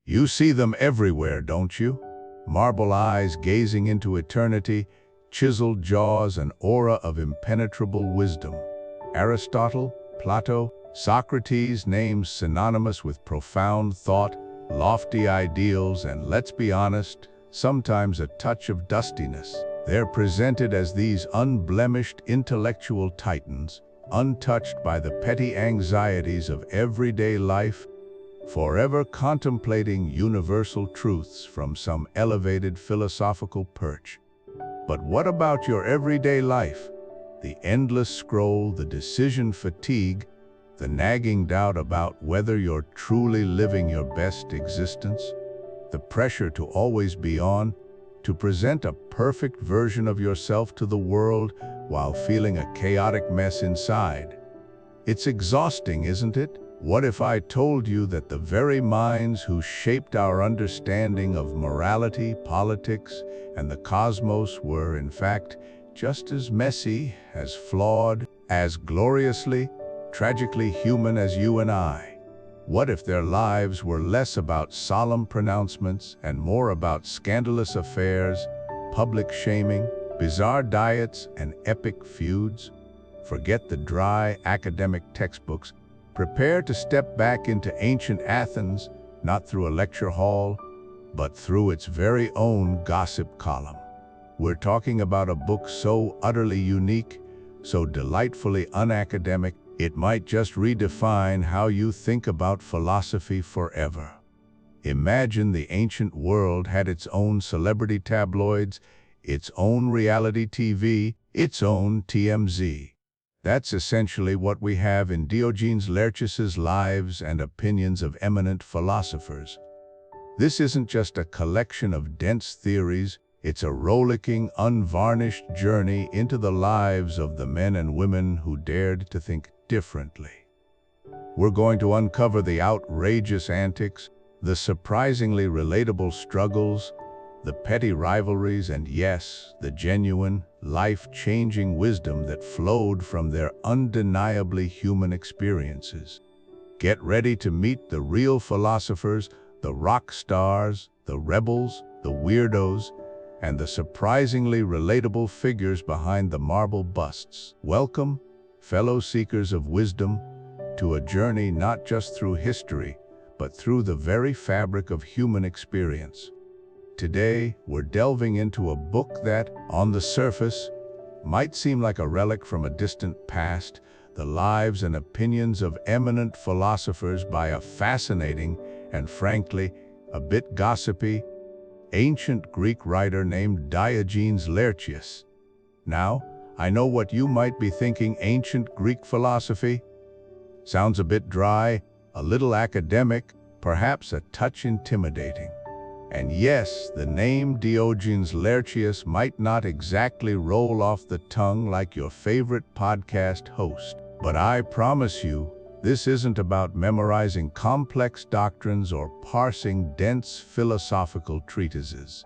You see them everywhere, don't you? Marble eyes gazing into eternity, chiseled jaws, an aura of impenetrable wisdom. Aristotle, Plato, Socrates, names synonymous with profound thought, lofty ideals, and, let's be honest, sometimes a touch of dustiness. They're presented as these unblemished intellectual titans, untouched by the petty anxieties of everyday life, forever contemplating universal truths from some elevated philosophical perch. But what about your everyday life? The endless scroll, the decision fatigue, the nagging doubt about whether you're truly living your best existence? The pressure to always be on, to present a perfect version of yourself to the world while feeling a chaotic mess inside. It's exhausting, isn't it? What if I told you that the very minds who shaped our understanding of morality, politics, and the cosmos were, in fact, just as messy, as flawed, as gloriously, tragically human as you and I? What if their lives were less about solemn pronouncements and more about scandalous affairs, public shaming, bizarre diets, and epic feuds? Forget the dry academic textbooks. Prepare to step back into ancient Athens, not through a lecture hall, but through its very own gossip column. We're talking about a book so utterly unique, so delightfully unacademic, it might just redefine how you think about philosophy forever. Imagine the ancient world had its own celebrity tabloids, its own reality TV, its own TMZ. That's essentially what we have in Diogenes Laertius's Lives and Opinions of Eminent Philosophers. This isn't just a collection of dense theories, it's a rollicking, unvarnished journey into the lives of the men and women who dared to think differently. We're going to uncover the outrageous antics, the surprisingly relatable struggles, the petty rivalries, and yes, the genuine, life-changing wisdom that flowed from their undeniably human experiences. Get ready to meet the real philosophers, the rock stars, the rebels, the weirdos, and the surprisingly relatable figures behind the marble busts. Welcome, fellow seekers of wisdom, to a journey not just through history, but through the very fabric of human experience. Today, we're delving into a book that, on the surface, might seem like a relic from a distant past, the lives and opinions of eminent philosophers by a fascinating and, frankly, a bit gossipy, ancient Greek writer named Diogenes Laertius. Now, I know what you might be thinking: ancient Greek philosophy? Sounds a bit dry, a little academic, perhaps a touch intimidating. And yes, the name Diogenes Laertius might not exactly roll off the tongue like your favorite podcast host. But I promise you, this isn't about memorizing complex doctrines or parsing dense philosophical treatises.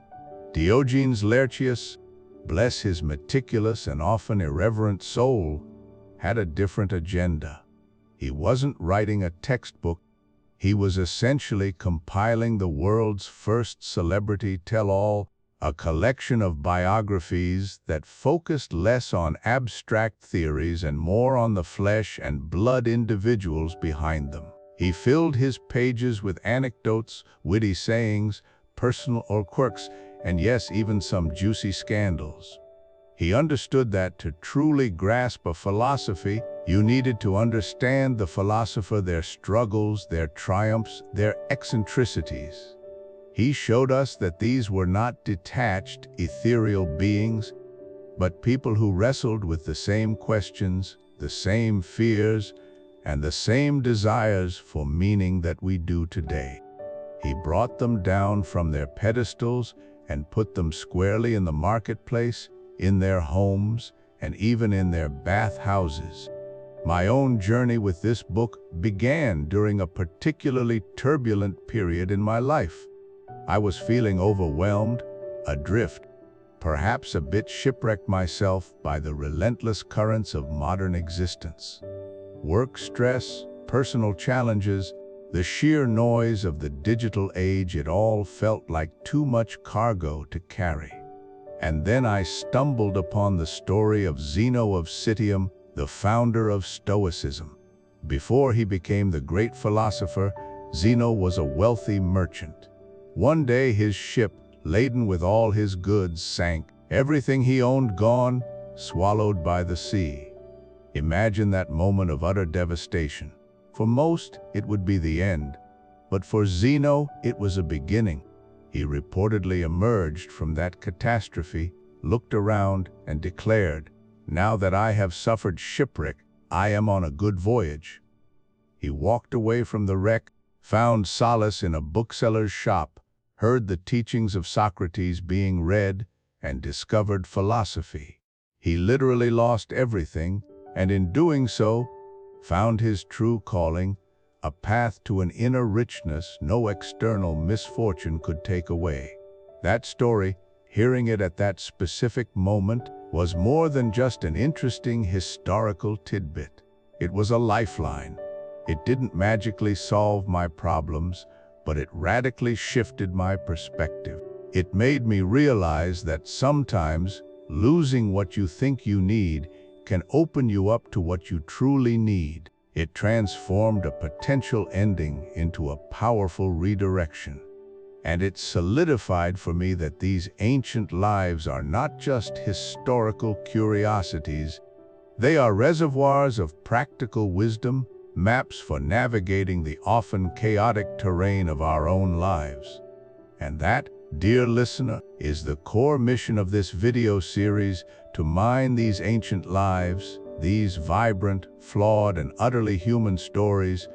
Diogenes Laertius, bless his meticulous and often irreverent soul, had a different agenda. He wasn't writing a textbook. He was essentially compiling the world's first celebrity tell-all, a collection of biographies that focused less on abstract theories and more on the flesh and blood individuals behind them. He filled his pages with anecdotes, witty sayings, personal quirks, and yes, even some juicy scandals. He understood that to truly grasp a philosophy, you needed to understand the philosopher, their struggles, their triumphs, their eccentricities. He showed us that these were not detached, ethereal beings, but people who wrestled with the same questions, the same fears, and the same desires for meaning that we do today. He brought them down from their pedestals and put them squarely in the marketplace, in their homes, and even in their bathhouses. My own journey with this book began during a particularly turbulent period in my life. I was feeling overwhelmed, adrift, perhaps a bit shipwrecked myself by the relentless currents of modern existence. Work stress, personal challenges, The sheer noise of the digital age, it all felt like too much cargo to carry. And then I stumbled upon the story of Zeno of Citium, the founder of Stoicism. Before he became the great philosopher, Zeno was a wealthy merchant. One day his ship, laden with all his goods, sank, everything he owned gone, swallowed by the sea. Imagine that moment of utter devastation. For most, it would be the end, but for Zeno, it was a beginning. He reportedly emerged from that catastrophe, looked around, and declared, "Now that I have suffered shipwreck, I am on a good voyage." He walked away from the wreck, found solace in a bookseller's shop, heard the teachings of Socrates being read, and discovered philosophy. He literally lost everything, and in doing so, found his true calling, a path to an inner richness no external misfortune could take away. That story, hearing it at that specific moment, was more than just an interesting historical tidbit. It was a lifeline. It didn't magically solve my problems, but it radically shifted my perspective. It made me realize that sometimes losing what you think you need can open you up to what you truly need. It transformed a potential ending into a powerful redirection. And it solidified for me that these ancient lives are not just historical curiosities. They are reservoirs of practical wisdom, maps for navigating the often chaotic terrain of our own lives. And that, dear listener, is the core mission of this video series, to mine these ancient lives, these vibrant, flawed, and utterly human stories,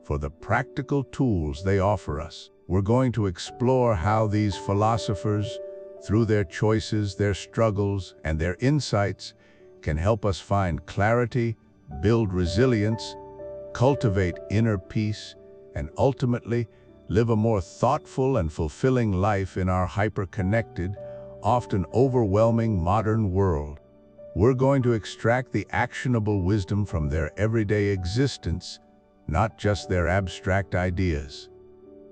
for the practical tools they offer us. We're going to explore how these philosophers, through their choices, their struggles, and their insights, can help us find clarity, build resilience, cultivate inner peace, and ultimately live a more thoughtful and fulfilling life in our hyper-connected, often overwhelming modern world. We're going to extract the actionable wisdom from their everyday existence, not just their abstract ideas.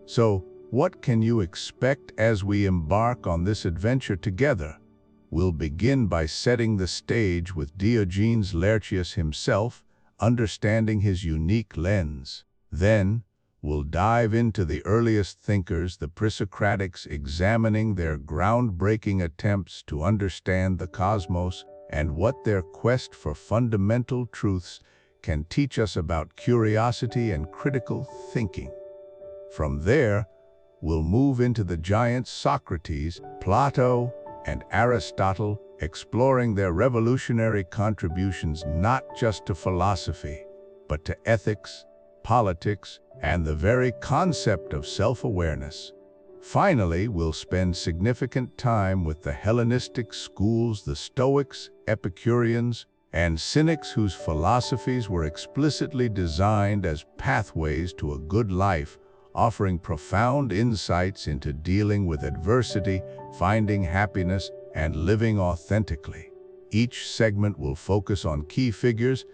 So, what can you expect as we embark on this adventure together? We'll begin by setting the stage with Diogenes Laertius himself, understanding his unique lens. Then, we'll dive into the earliest thinkers, the Pre-Socratics, examining their groundbreaking attempts to understand the cosmos and what their quest for fundamental truths can teach us about curiosity and critical thinking. From there, we'll move into the giants Socrates, Plato, and Aristotle, exploring their revolutionary contributions not just to philosophy, but to ethics, politics, and the very concept of self-awareness. Finally, we'll spend significant time with the Hellenistic schools, the Stoics, Epicureans, and Cynics, whose philosophies were explicitly designed as pathways to a good life, offering profound insights into dealing with adversity, finding happiness, and living authentically. Each segment will focus on key figures,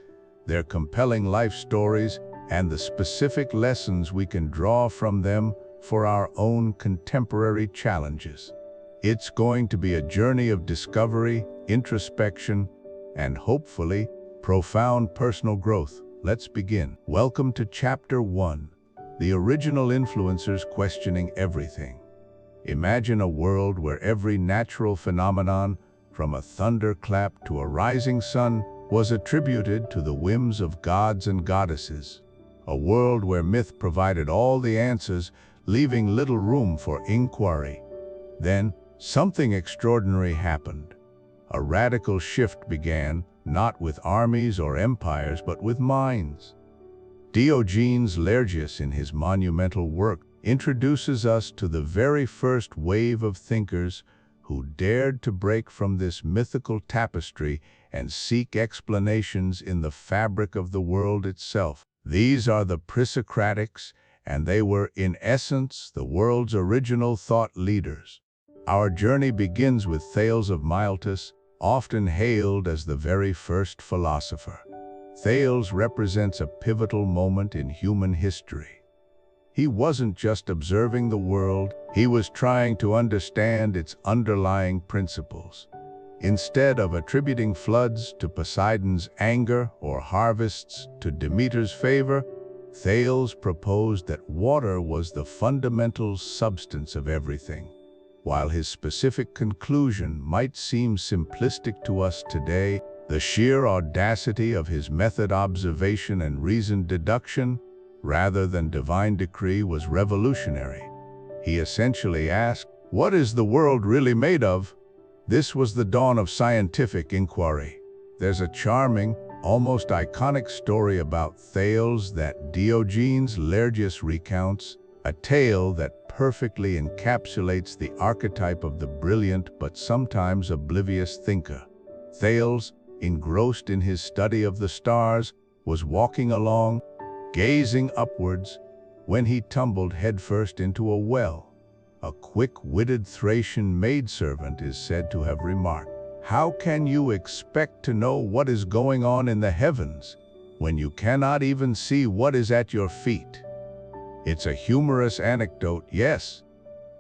their compelling life stories, and the specific lessons we can draw from them for our own contemporary challenges. It's going to be a journey of discovery, introspection, and hopefully, profound personal growth. Let's begin. Welcome to Chapter 1, The Original Influencers Questioning Everything. Imagine a world where every natural phenomenon, from a thunderclap to a rising sun, was attributed to the whims of gods and goddesses. A world where myth provided all the answers, leaving little room for inquiry. Then, something extraordinary happened. A radical shift began, not with armies or empires, but with minds. Diogenes Laertius, in his monumental work, introduces us to the very first wave of thinkers who dared to break from this mythical tapestry and seek explanations in the fabric of the world itself. These are the Pre-Socratics, and they were, in essence, the world's original thought leaders. Our journey begins with Thales of Miletus, often hailed as the very first philosopher. Thales represents a pivotal moment in human history. He wasn't just observing the world, he was trying to understand its underlying principles. Instead of attributing floods to Poseidon's anger or harvests to Demeter's favor, Thales proposed that water was the fundamental substance of everything. While his specific conclusion might seem simplistic to us today, the sheer audacity of his method observation and reasoned deduction, rather than divine decree, was revolutionary. He essentially asked, "What is the world really made of?" This was the dawn of scientific inquiry. There's a charming, almost iconic story about Thales that Diogenes Laertius recounts, a tale that perfectly encapsulates the archetype of the brilliant but sometimes oblivious thinker. Thales, engrossed in his study of the stars, was walking along, gazing upwards, when he tumbled headfirst into a well. A quick-witted Thracian maidservant is said to have remarked, "How can you expect to know what is going on in the heavens when you cannot even see what is at your feet?" It's a humorous anecdote, yes,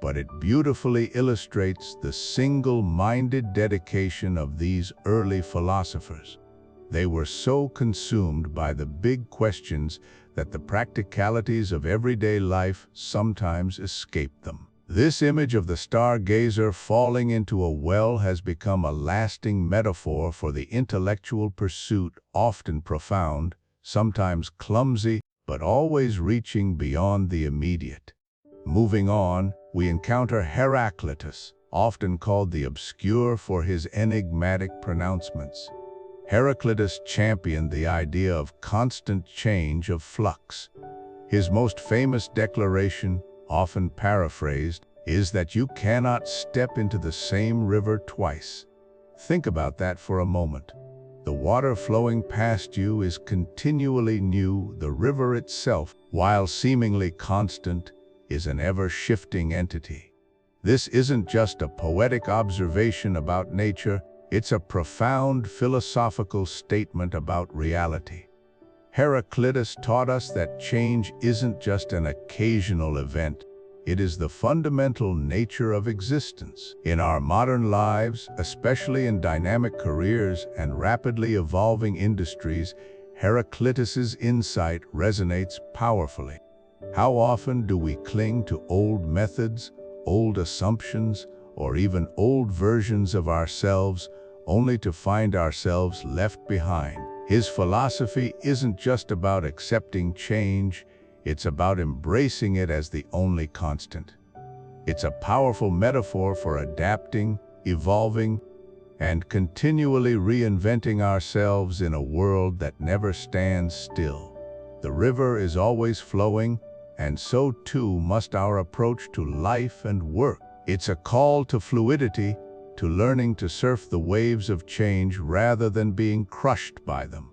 but it beautifully illustrates the single-minded dedication of these early philosophers. They were so consumed by the big questions that the practicalities of everyday life sometimes escaped them. This image of the stargazer falling into a well has become a lasting metaphor for the intellectual pursuit, often profound, sometimes clumsy, but always reaching beyond the immediate. Moving on, we encounter Heraclitus, often called the obscure for his enigmatic pronouncements. Heraclitus championed the idea of constant change, of flux. His most famous declaration, often paraphrased, is that you cannot step into the same river twice. Think about that for a moment. The water flowing past you is continually new. The river itself, while seemingly constant, is an ever-shifting entity. This isn't just a poetic observation about nature, it's a profound philosophical statement about reality. Heraclitus taught us that change isn't just an occasional event, it is the fundamental nature of existence. In our modern lives, especially in dynamic careers and rapidly evolving industries, Heraclitus's insight resonates powerfully. How often do we cling to old methods, old assumptions, or even old versions of ourselves, only to find ourselves left behind? His philosophy isn't just about accepting change, it's about embracing it as the only constant. It's a powerful metaphor for adapting, evolving, and continually reinventing ourselves in a world that never stands still. The river is always flowing, and so too must our approach to life and work. It's a call to fluidity, to learning to surf the waves of change rather than being crushed by them.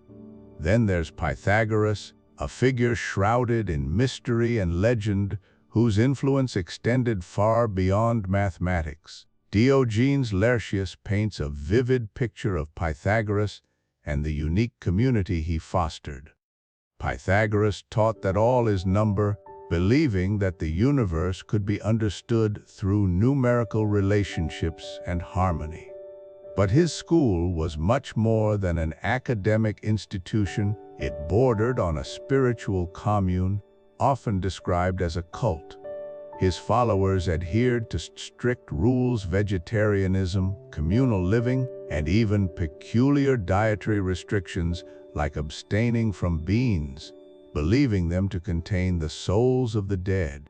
Then there's Pythagoras, a figure shrouded in mystery and legend, whose influence extended far beyond mathematics. Diogenes Laertius paints a vivid picture of Pythagoras and the unique community he fostered. Pythagoras taught that all is number, believing that the universe could be understood through numerical relationships and harmony. But his school was much more than an academic institution. It bordered on a spiritual commune, often described as a cult. His followers adhered to strict rules, vegetarianism, communal living, and even peculiar dietary restrictions like abstaining from beans, believing them to contain the souls of the dead.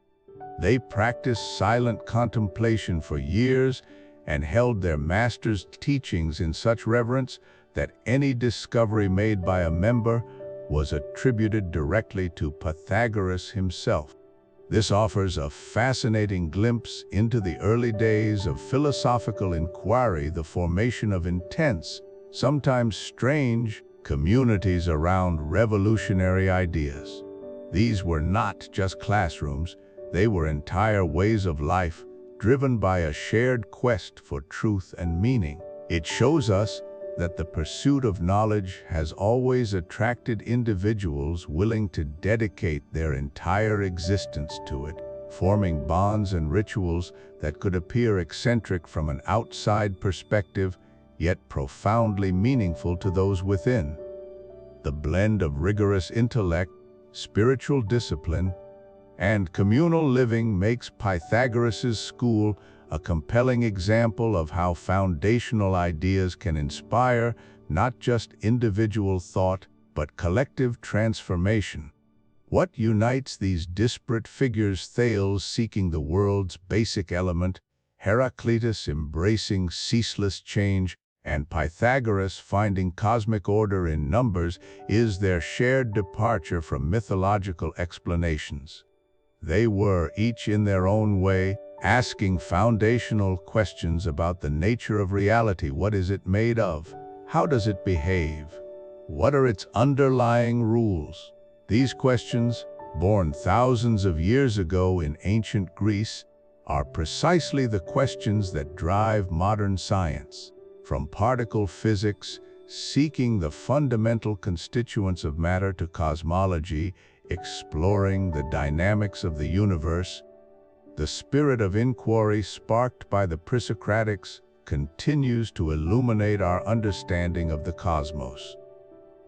They practiced silent contemplation for years and held their master's teachings in such reverence that any discovery made by a member was attributed directly to Pythagoras himself. This offers a fascinating glimpse into the early days of philosophical inquiry, the formation of intense, sometimes strange, communities around revolutionary ideas. These were not just classrooms, they were entire ways of life, driven by a shared quest for truth and meaning. It shows us that the pursuit of knowledge has always attracted individuals willing to dedicate their entire existence to it, forming bonds and rituals that could appear eccentric from an outside perspective, yet profoundly meaningful to those within. The blend of rigorous intellect, spiritual discipline, and communal living makes Pythagoras' school a compelling example of how foundational ideas can inspire not just individual thought, but collective transformation. What unites these disparate figures? Thales seeking the world's basic element, Heraclitus embracing ceaseless change, and Pythagoras finding cosmic order in numbers is their shared departure from mythological explanations. They were, each in their own way, asking foundational questions about the nature of reality. What is it made of? How does it behave? What are its underlying rules? These questions, born thousands of years ago in ancient Greece, are precisely the questions that drive modern science. From particle physics, seeking the fundamental constituents of matter, to cosmology, exploring the dynamics of the universe, the spirit of inquiry sparked by the Pre-Socratics continues to illuminate our understanding of the cosmos.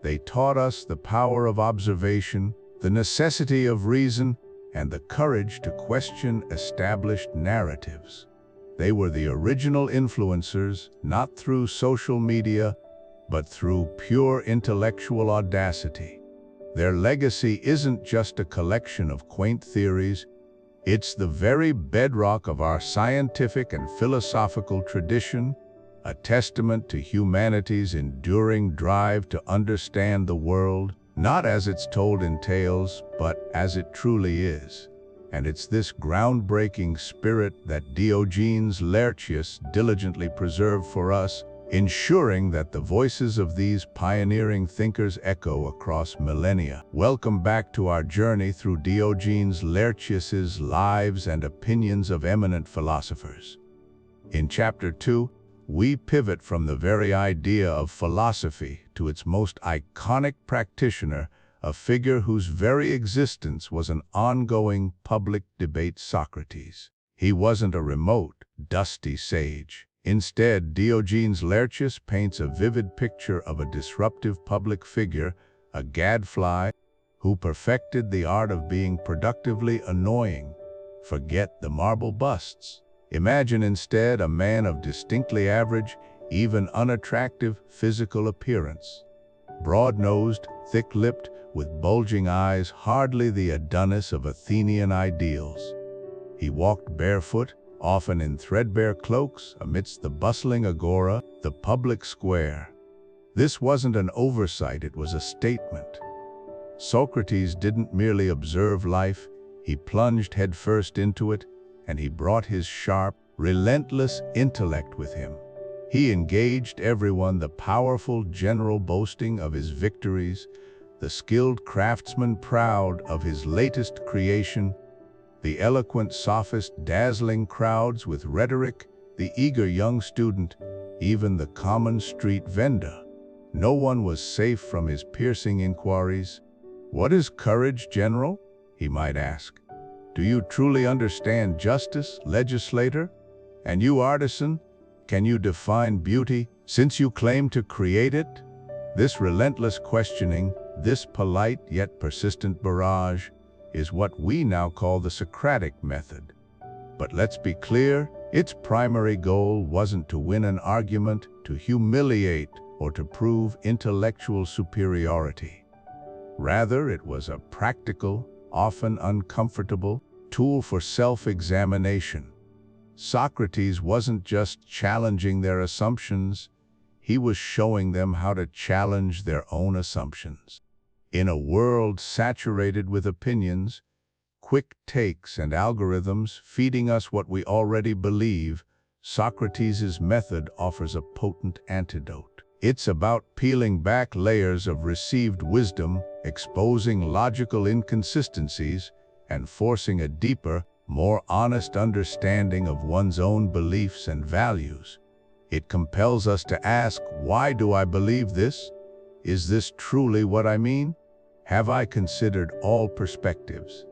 They taught us the power of observation, the necessity of reason, and the courage to question established narratives. They were the original influencers, not through social media, but through pure intellectual audacity. Their legacy isn't just a collection of quaint theories, it's the very bedrock of our scientific and philosophical tradition, a testament to humanity's enduring drive to understand the world, not as it's told in tales, but as it truly is. And it's this groundbreaking spirit that Diogenes Laertius diligently preserved for us, ensuring that the voices of these pioneering thinkers echo across millennia. Welcome back to our journey through Diogenes Laertius's lives and opinions of eminent philosophers. In Chapter 2, we pivot from the very idea of philosophy to its most iconic practitioner, a figure whose very existence was an ongoing public debate: Socrates. He wasn't a remote, dusty sage. Instead, Diogenes Laertius paints a vivid picture of a disruptive public figure, a gadfly, who perfected the art of being productively annoying. Forget the marble busts. Imagine instead a man of distinctly average, even unattractive physical appearance. Broad-nosed, thick-lipped, with bulging eyes, hardly the Adonis of Athenian ideals. He walked barefoot, often in threadbare cloaks, amidst the bustling agora, the public square. This wasn't an oversight, it was a statement. Socrates didn't merely observe life, he plunged headfirst into it, and he brought his sharp, relentless intellect with him. He engaged everyone, the powerful general boasting of his victories, the skilled craftsman proud of his latest creation, the eloquent sophist dazzling crowds with rhetoric, the eager young student, even the common street vendor. No one was safe from his piercing inquiries. "What is courage, General?" he might ask. "Do you truly understand justice, legislator? And you, artisan, can you define beauty, since you claim to create it?" This relentless questioning, this polite yet persistent barrage, is what we now call the Socratic method. But let's be clear, its primary goal wasn't to win an argument, to humiliate, or to prove intellectual superiority. Rather, it was a practical, often uncomfortable, tool for self-examination. Socrates wasn't just challenging their assumptions, he was showing them how to challenge their own assumptions. In a world saturated with opinions, quick takes, and algorithms feeding us what we already believe, Socrates' method offers a potent antidote. It's about peeling back layers of received wisdom, exposing logical inconsistencies, and forcing a deeper, more honest understanding of one's own beliefs and values. It compels us to ask, why do I believe this? Is this truly what I mean? Have I considered all perspectives?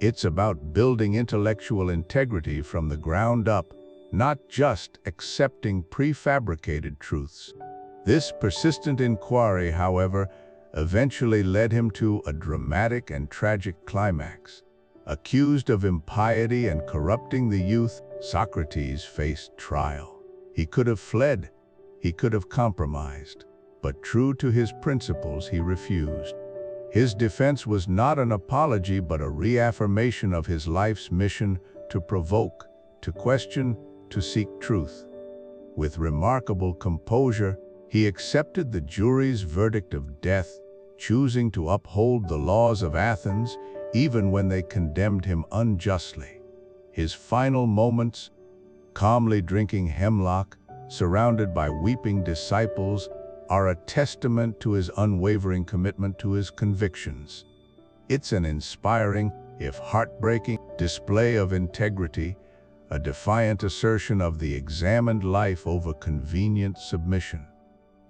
It's about building intellectual integrity from the ground up, not just accepting prefabricated truths. This persistent inquiry, however, eventually led him to a dramatic and tragic climax. Accused of impiety and corrupting the youth, Socrates faced trial. He could have fled, he could have compromised, but true to his principles, he refused. His defense was not an apology but a reaffirmation of his life's mission to provoke, to question, to seek truth. With remarkable composure, he accepted the jury's verdict of death, choosing to uphold the laws of Athens even when they condemned him unjustly. His final moments, calmly drinking hemlock, surrounded by weeping disciples, are a testament to his unwavering commitment to his convictions. It's an inspiring, if heartbreaking, display of integrity, a defiant assertion of the examined life over convenient submission.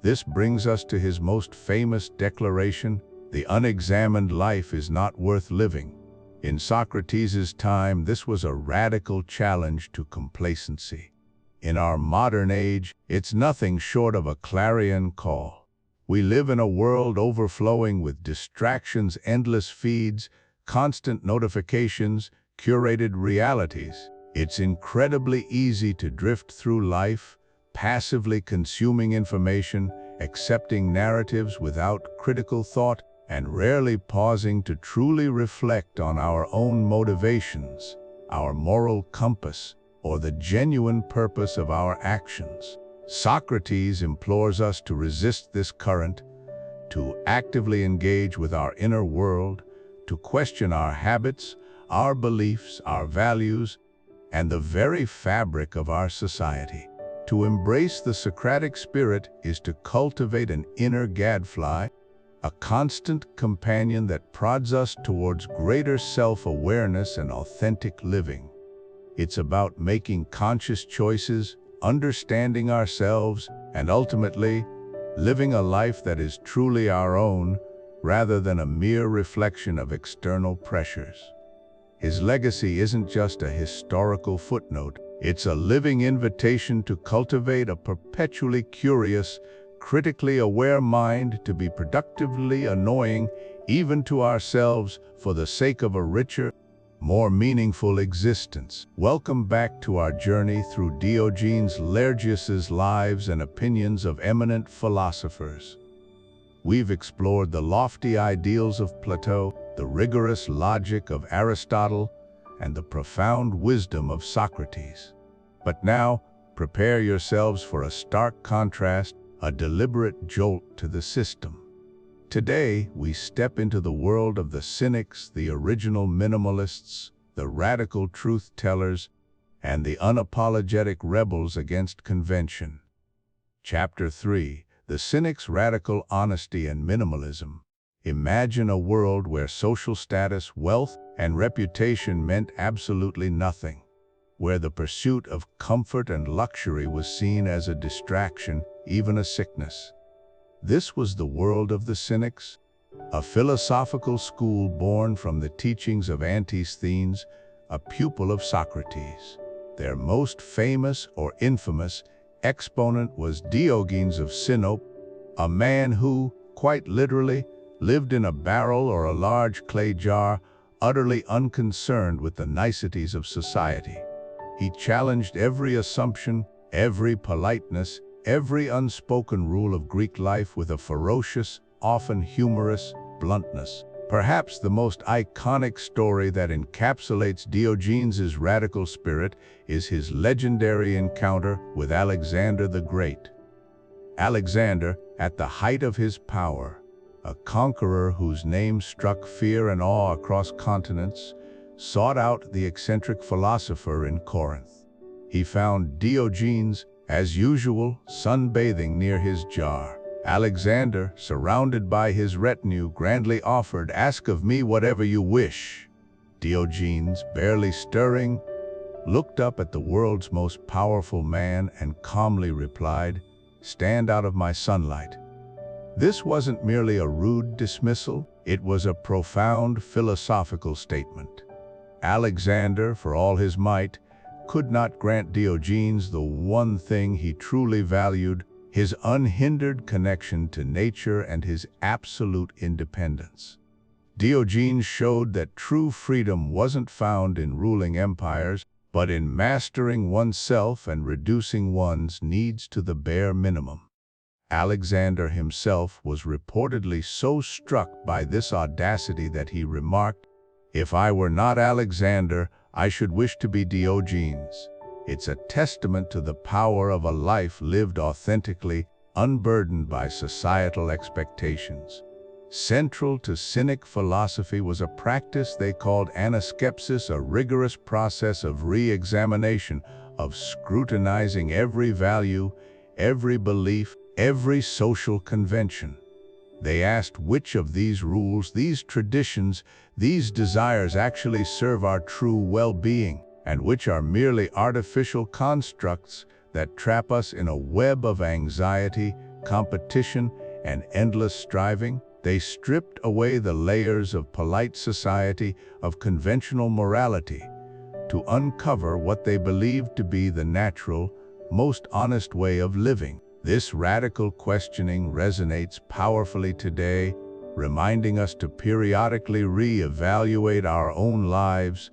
This brings us to his most famous declaration: the unexamined life is not worth living. In Socrates' time, this was a radical challenge to complacency. In our modern age, it's nothing short of a clarion call. We live in a world overflowing with distractions, endless feeds, constant notifications, curated realities. It's incredibly easy to drift through life, passively consuming information, accepting narratives without critical thought, and rarely pausing to truly reflect on our own motivations, our moral compass, or the genuine purpose of our actions. Socrates implores us to resist this current, to actively engage with our inner world, to question our habits, our beliefs, our values, and the very fabric of our society. To embrace the Socratic spirit is to cultivate an inner gadfly, a constant companion that prods us towards greater self-awareness and authentic living. It's about making conscious choices, understanding ourselves, and ultimately, living a life that is truly our own, rather than a mere reflection of external pressures. His legacy isn't just a historical footnote, it's a living invitation to cultivate a perpetually curious, critically aware mind, to be productively annoying, even to ourselves, for the sake of a richer, more meaningful existence. Welcome back to our journey through Diogenes Laertius's lives and opinions of eminent philosophers. We've explored the lofty ideals of Plato, the rigorous logic of Aristotle, and the profound wisdom of Socrates. But now, prepare yourselves for a stark contrast, a deliberate jolt to the system. Today, we step into the world of the Cynics, the original minimalists, the radical truth-tellers, and the unapologetic rebels against convention. Chapter 3: The Cynics' Radical Honesty and Minimalism. Imagine a world where social status, wealth, and reputation meant absolutely nothing, where the pursuit of comfort and luxury was seen as a distraction, even a sickness. This was the world of the Cynics, a philosophical school born from the teachings of Antisthenes, a pupil of Socrates. Their most famous or infamous exponent was Diogenes of Sinope, a man who, quite literally, lived in a barrel or a large clay jar, utterly unconcerned with the niceties of society. He challenged every assumption, every politeness, every unspoken rule of Greek life with a ferocious, often humorous, bluntness. Perhaps the most iconic story that encapsulates Diogenes' radical spirit is his legendary encounter with Alexander the Great. Alexander, at the height of his power, a conqueror whose name struck fear and awe across continents, sought out the eccentric philosopher in Corinth. He found Diogenes, as usual, sunbathing near his jar. Alexander, surrounded by his retinue, grandly offered, "Ask of me whatever you wish." Diogenes, barely stirring, looked up at the world's most powerful man and calmly replied, "Stand out of my sunlight." This wasn't merely a rude dismissal, it was a profound philosophical statement. Alexander, for all his might, could not grant Diogenes the one thing he truly valued: his unhindered connection to nature and his absolute independence. Diogenes showed that true freedom wasn't found in ruling empires, but in mastering oneself and reducing one's needs to the bare minimum. Alexander himself was reportedly so struck by this audacity that he remarked, "If I were not Alexander, I should wish to be Diogenes." It's a testament to the power of a life lived authentically, unburdened by societal expectations. Central to Cynic philosophy was a practice they called anaskepsis, a rigorous process of re-examination, of scrutinizing every value, every belief, every social convention. They asked which of these rules, these traditions, these desires actually serve our true well-being, and which are merely artificial constructs that trap us in a web of anxiety, competition, and endless striving. They stripped away the layers of polite society, of conventional morality, to uncover what they believed to be the natural, most honest way of living. This radical questioning resonates powerfully today, reminding us to periodically re-evaluate our own lives,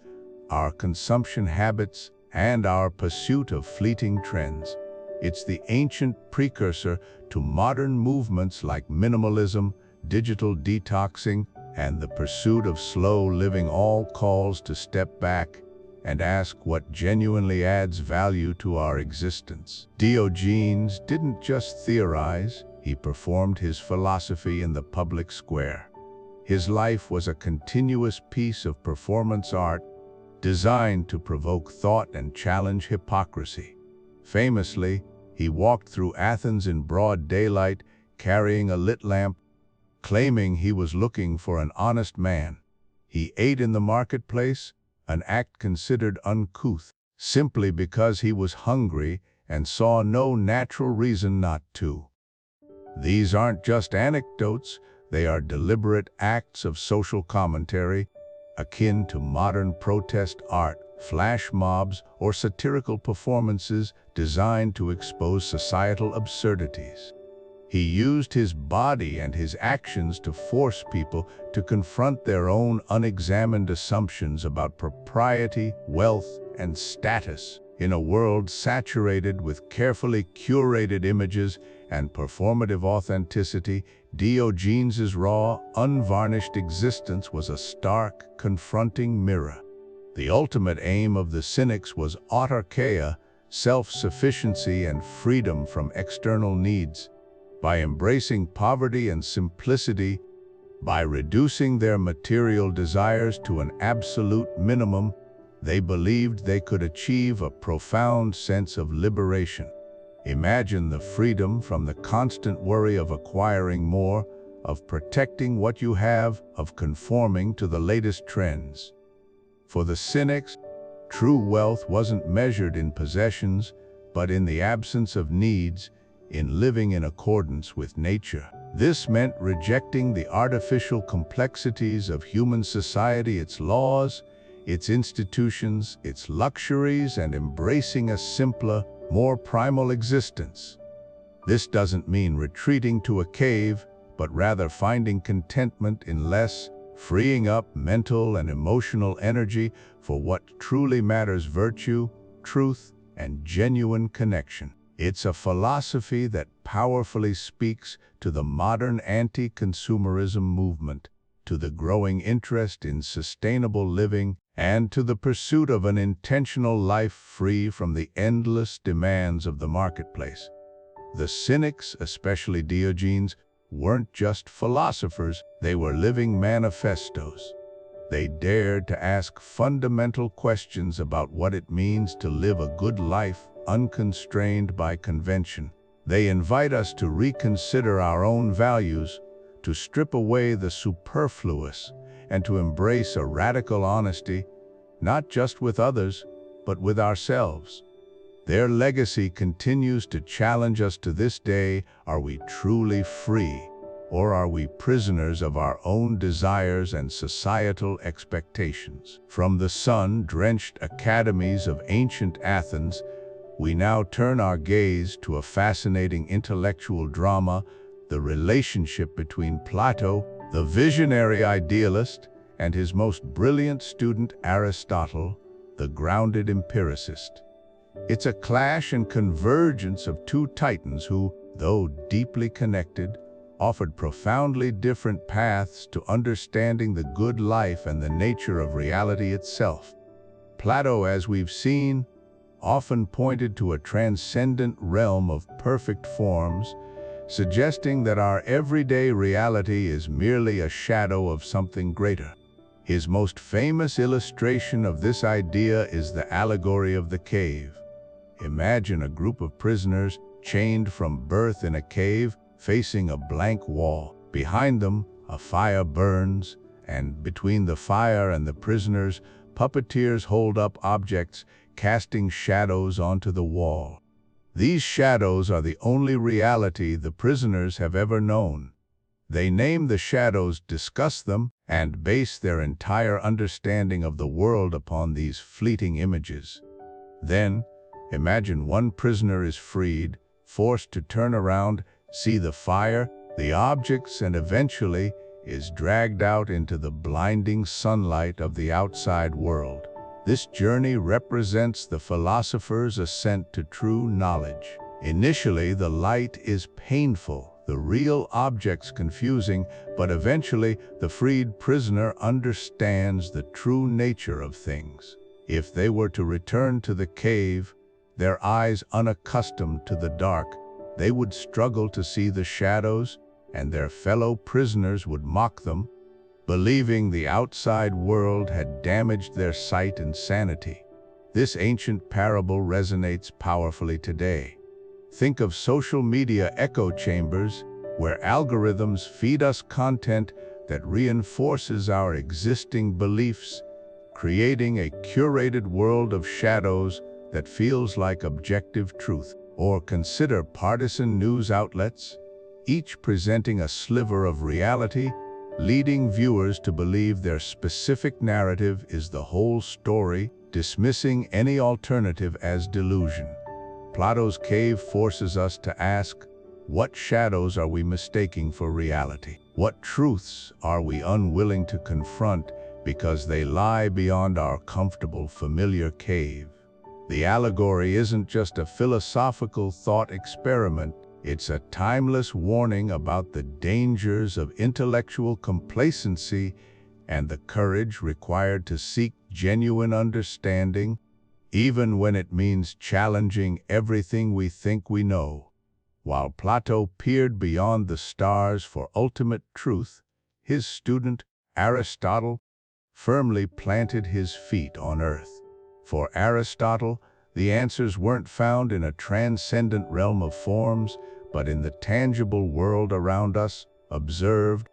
our consumption habits, and our pursuit of fleeting trends. It's the ancient precursor to modern movements like minimalism, digital detoxing, and the pursuit of slow living. All calls to step back and ask what genuinely adds value to our existence. Diogenes didn't just theorize, he performed his philosophy in the public square. His life was a continuous piece of performance art, designed to provoke thought and challenge hypocrisy. Famously, he walked through Athens in broad daylight, carrying a lit lamp, claiming he was looking for an honest man. He ate in the marketplace, an act considered uncouth, simply because he was hungry and saw no natural reason not to. These aren't just anecdotes, they are deliberate acts of social commentary, akin to modern protest art, flash mobs, or satirical performances designed to expose societal absurdities. He used his body and his actions to force people to confront their own unexamined assumptions about propriety, wealth, and status. In a world saturated with carefully curated images and performative authenticity, Diogenes' raw, unvarnished existence was a stark, confronting mirror. The ultimate aim of the Cynics was autarkeia, self-sufficiency and freedom from external needs. By embracing poverty and simplicity, by reducing their material desires to an absolute minimum, they believed they could achieve a profound sense of liberation. Imagine the freedom from the constant worry of acquiring more, of protecting what you have, of conforming to the latest trends. For the Cynics, true wealth wasn't measured in possessions, but in the absence of needs, in living in accordance with nature. This meant rejecting the artificial complexities of human society, its laws, its institutions, its luxuries, and embracing a simpler, more primal existence. This doesn't mean retreating to a cave, but rather finding contentment in less, freeing up mental and emotional energy for what truly matters: virtue, truth, and genuine connection. It's a philosophy that powerfully speaks to the modern anti-consumerism movement, to the growing interest in sustainable living, and to the pursuit of an intentional life free from the endless demands of the marketplace. The Cynics, especially Diogenes, weren't just philosophers, they were living manifestos. They dared to ask fundamental questions about what it means to live a good life, unconstrained by convention. They invite us to reconsider our own values, to strip away the superfluous, and to embrace a radical honesty, not just with others, but with ourselves. Their legacy continues to challenge us to this day. Are we truly free, or are we prisoners of our own desires and societal expectations? From the sun-drenched academies of ancient Athens, we now turn our gaze to a fascinating intellectual drama, the relationship between Plato, the visionary idealist, and his most brilliant student Aristotle, the grounded empiricist. It's a clash and convergence of two titans who, though deeply connected, offered profoundly different paths to understanding the good life and the nature of reality itself. Plato, as we've seen, often pointed to a transcendent realm of perfect forms, suggesting that our everyday reality is merely a shadow of something greater. His most famous illustration of this idea is the allegory of the cave. Imagine a group of prisoners chained from birth in a cave, facing a blank wall. Behind them, a fire burns, and between the fire and the prisoners, puppeteers hold up objects, casting shadows onto the wall. These shadows are the only reality the prisoners have ever known. They name the shadows, discuss them, and base their entire understanding of the world upon these fleeting images. Then, imagine one prisoner is freed, forced to turn around, see the fire, the objects, and eventually is dragged out into the blinding sunlight of the outside world. This journey represents the philosopher's ascent to true knowledge. Initially, the light is painful, the real objects confusing, but eventually the freed prisoner understands the true nature of things. If they were to return to the cave, their eyes unaccustomed to the dark, they would struggle to see the shadows, and their fellow prisoners would mock them, believing the outside world had damaged their sight and sanity. This ancient parable resonates powerfully today. Think of social media echo chambers, where algorithms feed us content that reinforces our existing beliefs, creating a curated world of shadows that feels like objective truth. Or consider partisan news outlets, each presenting a sliver of reality, leading viewers to believe their specific narrative is the whole story, dismissing any alternative as delusion. Plato's cave forces us to ask, what shadows are we mistaking for reality? What truths are we unwilling to confront because they lie beyond our comfortable, familiar cave? The allegory isn't just a philosophical thought experiment, it's a timeless warning about the dangers of intellectual complacency and the courage required to seek genuine understanding, even when it means challenging everything we think we know. While Plato peered beyond the stars for ultimate truth, his student, Aristotle, firmly planted his feet on earth. For Aristotle, the answers weren't found in a transcendent realm of forms, but in the tangible world around us, observed,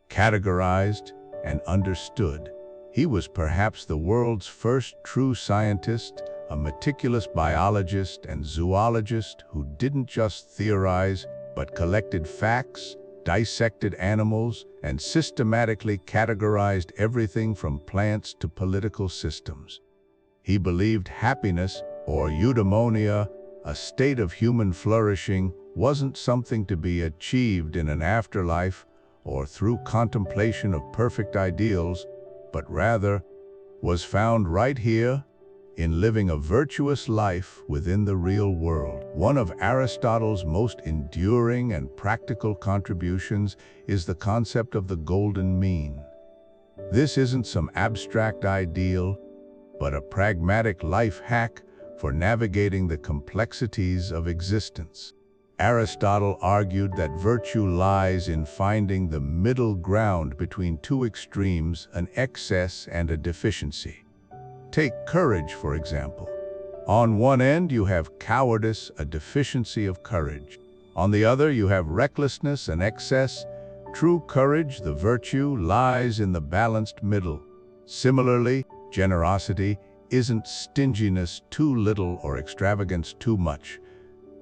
categorized, and understood. He was perhaps the world's first true scientist, a meticulous biologist and zoologist who didn't just theorize, but collected facts, dissected animals, and systematically categorized everything from plants to political systems. He believed happiness, or eudaimonia, a state of human flourishing, wasn't something to be achieved in an afterlife or through contemplation of perfect ideals, but rather was found right here in living a virtuous life within the real world. One of Aristotle's most enduring and practical contributions is the concept of the golden mean. This isn't some abstract ideal, but a pragmatic life hack for navigating the complexities of existence. Aristotle argued that virtue lies in finding the middle ground between two extremes, an excess and a deficiency. Take courage, for example. On one end, you have cowardice, a deficiency of courage. On the other, you have recklessness, an excess. True courage, the virtue, lies in the balanced middle. Similarly, generosity, isn't stinginess too little or extravagance too much,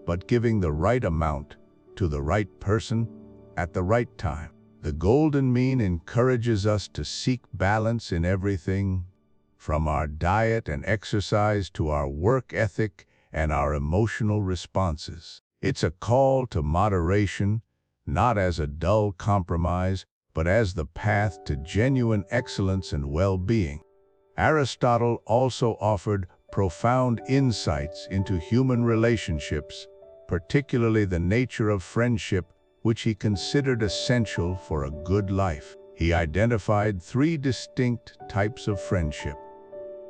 but giving the right amount to the right person at the right time. The golden mean encourages us to seek balance in everything, from our diet and exercise to our work ethic and our emotional responses. It's a call to moderation, not as a dull compromise, but as the path to genuine excellence and well-being. Aristotle also offered profound insights into human relationships, particularly the nature of friendship, which he considered essential for a good life. He identified three distinct types of friendship.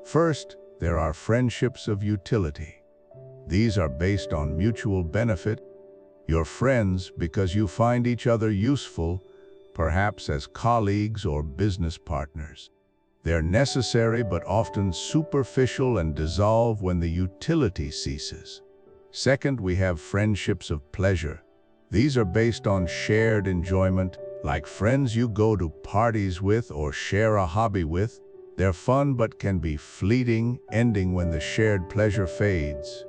First, there are friendships of utility. These are based on mutual benefit. You're friends because you find each other useful, perhaps as colleagues or business partners. They're necessary but often superficial and dissolve when the utility ceases. Second, we have friendships of pleasure. These are based on shared enjoyment, like friends you go to parties with or share a hobby with. They're fun but can be fleeting, ending when the shared pleasure fades.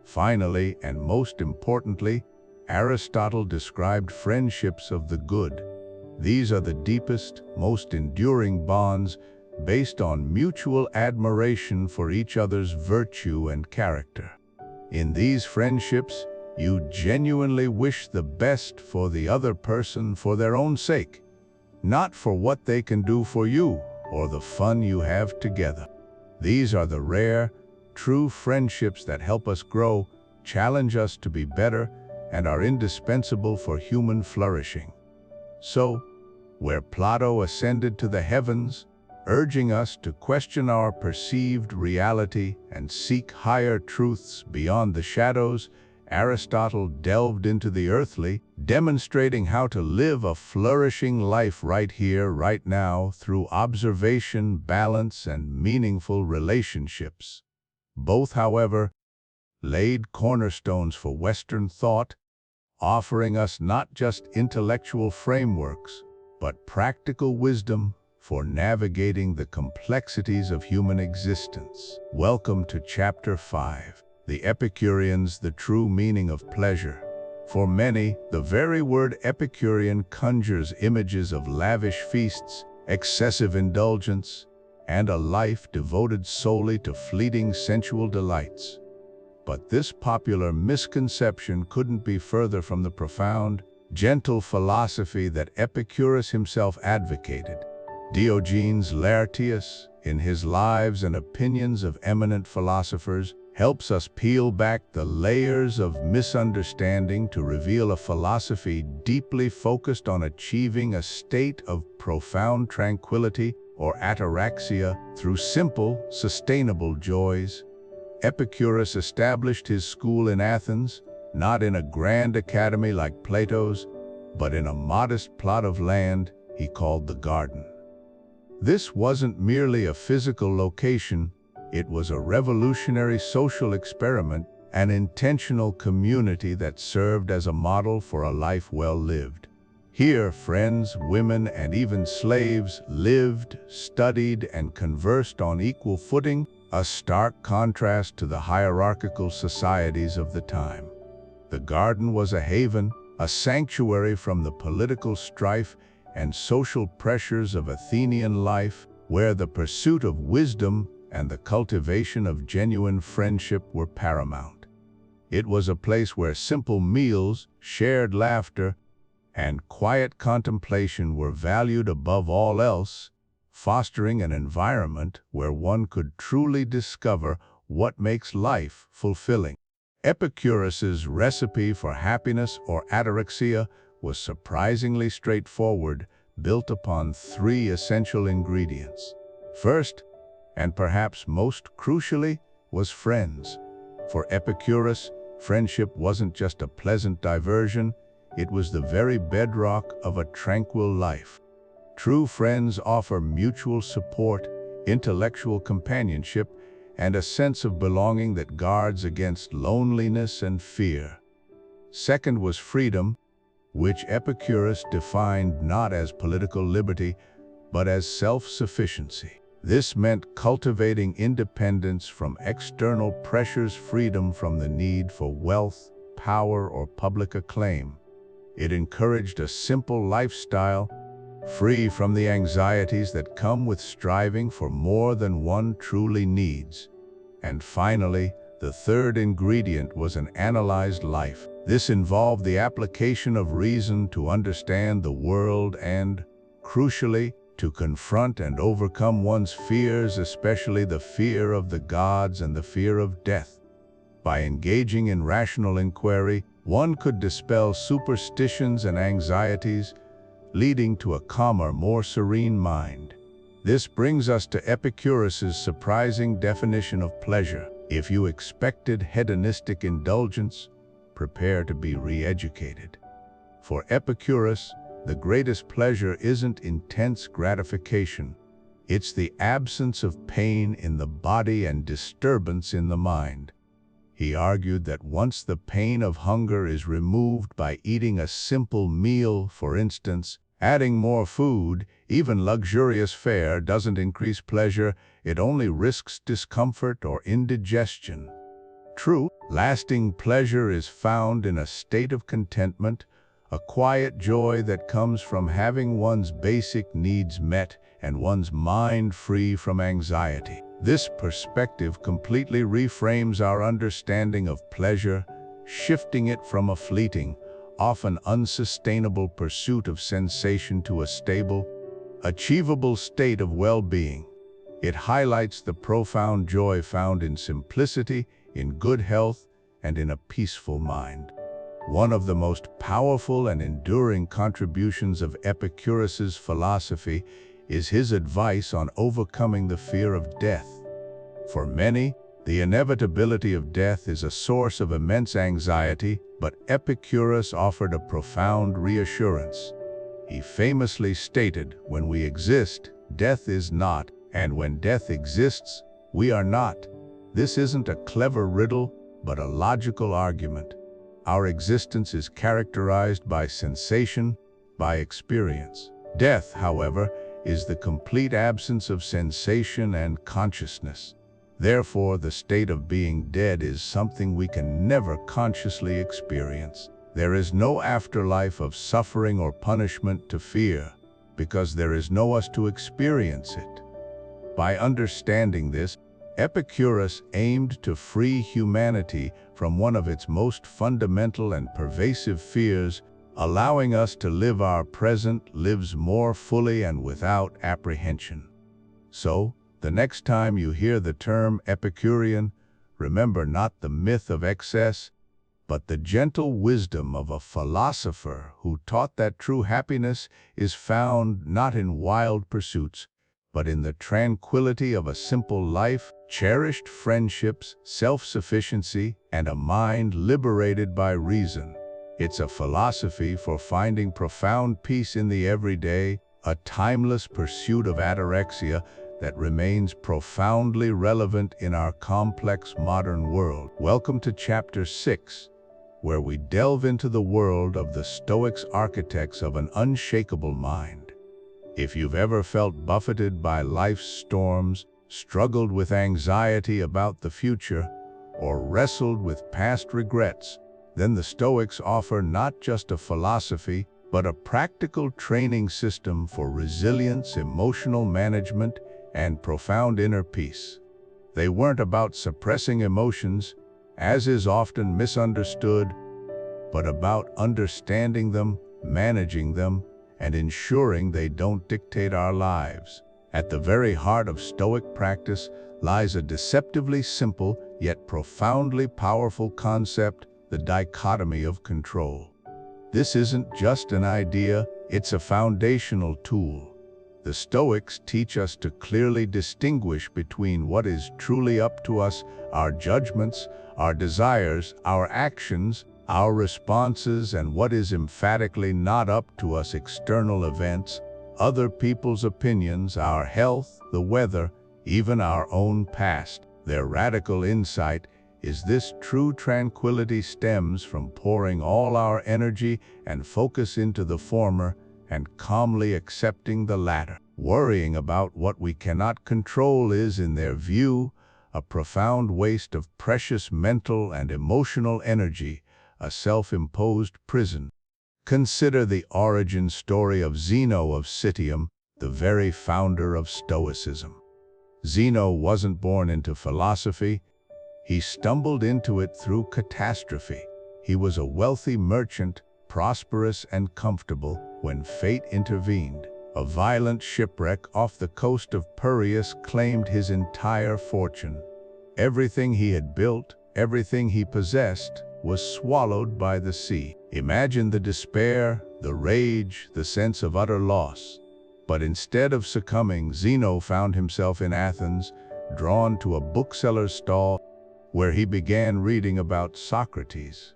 Finally, and most importantly, Aristotle described friendships of the good. These are the deepest, most enduring bonds based on mutual admiration for each other's virtue and character. In these friendships, you genuinely wish the best for the other person for their own sake, not for what they can do for you or the fun you have together. These are the rare, true friendships that help us grow, challenge us to be better, and are indispensable for human flourishing. So, where Plato ascended to the heavens, urging us to question our perceived reality and seek higher truths beyond the shadows, Aristotle delved into the earthly, demonstrating how to live a flourishing life right here, right now, through observation, balance, and meaningful relationships. Both, however, laid cornerstones for Western thought, offering us not just intellectual frameworks, but practical wisdom for navigating the complexities of human existence. Welcome to Chapter 5. The Epicureans, the true meaning of pleasure. For many, the very word Epicurean conjures images of lavish feasts, excessive indulgence, and a life devoted solely to fleeting sensual delights. But this popular misconception couldn't be further from the profound, gentle philosophy that Epicurus himself advocated. Diogenes Laertius, in his Lives and Opinions of Eminent Philosophers, helps us peel back the layers of misunderstanding to reveal a philosophy deeply focused on achieving a state of profound tranquility or ataraxia through simple, sustainable joys. Epicurus established his school in Athens, not in a grand academy like Plato's, but in a modest plot of land he called the garden. This wasn't merely a physical location, it was a revolutionary social experiment, an intentional community that served as a model for a life well lived. Here, friends, women, and even slaves lived, studied, and conversed on equal footing, a stark contrast to the hierarchical societies of the time. The garden was a haven, a sanctuary from the political strife and social pressures of Athenian life, where the pursuit of wisdom and the cultivation of genuine friendship were paramount. It was a place where simple meals, shared laughter, and quiet contemplation were valued above all else, fostering an environment where one could truly discover what makes life fulfilling. Epicurus's recipe for happiness or ataraxia was surprisingly straightforward, built upon three essential ingredients. First, and perhaps most crucially, was friends. For Epicurus, friendship wasn't just a pleasant diversion, it was the very bedrock of a tranquil life. True friends offer mutual support, intellectual companionship, and a sense of belonging that guards against loneliness and fear. Second was freedom, which Epicurus defined not as political liberty, but as self-sufficiency. This meant cultivating independence from external pressures, freedom from the need for wealth, power, or public acclaim. It encouraged a simple lifestyle, free from the anxieties that come with striving for more than one truly needs. And finally, the third ingredient was an analyzed life. This involved the application of reason to understand the world and, crucially, to confront and overcome one's fears, especially the fear of the gods and the fear of death. By engaging in rational inquiry, one could dispel superstitions and anxieties, leading to a calmer, more serene mind. This brings us to Epicurus's surprising definition of pleasure. If you expected hedonistic indulgence, prepare to be re-educated. For Epicurus, the greatest pleasure isn't intense gratification. It's the absence of pain in the body and disturbance in the mind. He argued that once the pain of hunger is removed by eating a simple meal, for instance, adding more food, even luxurious fare, doesn't increase pleasure, it only risks discomfort or indigestion. True, lasting pleasure is found in a state of contentment, a quiet joy that comes from having one's basic needs met and one's mind free from anxiety. This perspective completely reframes our understanding of pleasure, shifting it from a fleeting, often unsustainable pursuit of sensation to a stable, achievable state of well-being. It highlights the profound joy found in simplicity, in good health, and in a peaceful mind. One of the most powerful and enduring contributions of Epicurus's philosophy is his advice on overcoming the fear of death. For many, the inevitability of death is a source of immense anxiety, but Epicurus offered a profound reassurance. He famously stated, "When we exist, death is not, and when death exists, we are not." This isn't a clever riddle, but a logical argument. Our existence is characterized by sensation, by experience. Death, however, is the complete absence of sensation and consciousness. Therefore, the state of being dead is something we can never consciously experience. There is no afterlife of suffering or punishment to fear, because there is no us to experience it. By understanding this, Epicurus aimed to free humanity from one of its most fundamental and pervasive fears, allowing us to live our present lives more fully and without apprehension. So, the next time you hear the term Epicurean, remember not the myth of excess, but the gentle wisdom of a philosopher who taught that true happiness is found not in wild pursuits, but in the tranquility of a simple life, cherished friendships, self-sufficiency, and a mind liberated by reason. It's a philosophy for finding profound peace in the everyday, a timeless pursuit of ataraxia that remains profoundly relevant in our complex modern world. Welcome to Chapter 6, where we delve into the world of the Stoics, architects of an unshakable mind. If you've ever felt buffeted by life's storms, struggled with anxiety about the future, or wrestled with past regrets, then the Stoics offer not just a philosophy, but a practical training system for resilience, emotional management, and profound inner peace. They weren't about suppressing emotions, as is often misunderstood, but about understanding them, managing them, and ensuring they don't dictate our lives. At the very heart of Stoic practice lies a deceptively simple yet profoundly powerful concept, the dichotomy of control. This isn't just an idea, it's a foundational tool. The Stoics teach us to clearly distinguish between what is truly up to us, our judgments, our desires, our actions, our responses, and what is emphatically not up to us, external events, other people's opinions, our health, the weather, even our own past. Their radical insight is this: true tranquility stems from pouring all our energy and focus into the former and calmly accepting the latter. Worrying about what we cannot control is, in their view, a profound waste of precious mental and emotional energy, a self-imposed prison. Consider the origin story of Zeno of Citium, the very founder of Stoicism. Zeno wasn't born into philosophy. He stumbled into it through catastrophe. He was a wealthy merchant, prosperous and comfortable, when fate intervened. A violent shipwreck off the coast of Piraeus claimed his entire fortune. Everything he had built, everything he possessed, was swallowed by the sea. Imagine the despair, the rage, the sense of utter loss. But instead of succumbing, Zeno found himself in Athens, drawn to a bookseller's stall, where he began reading about Socrates.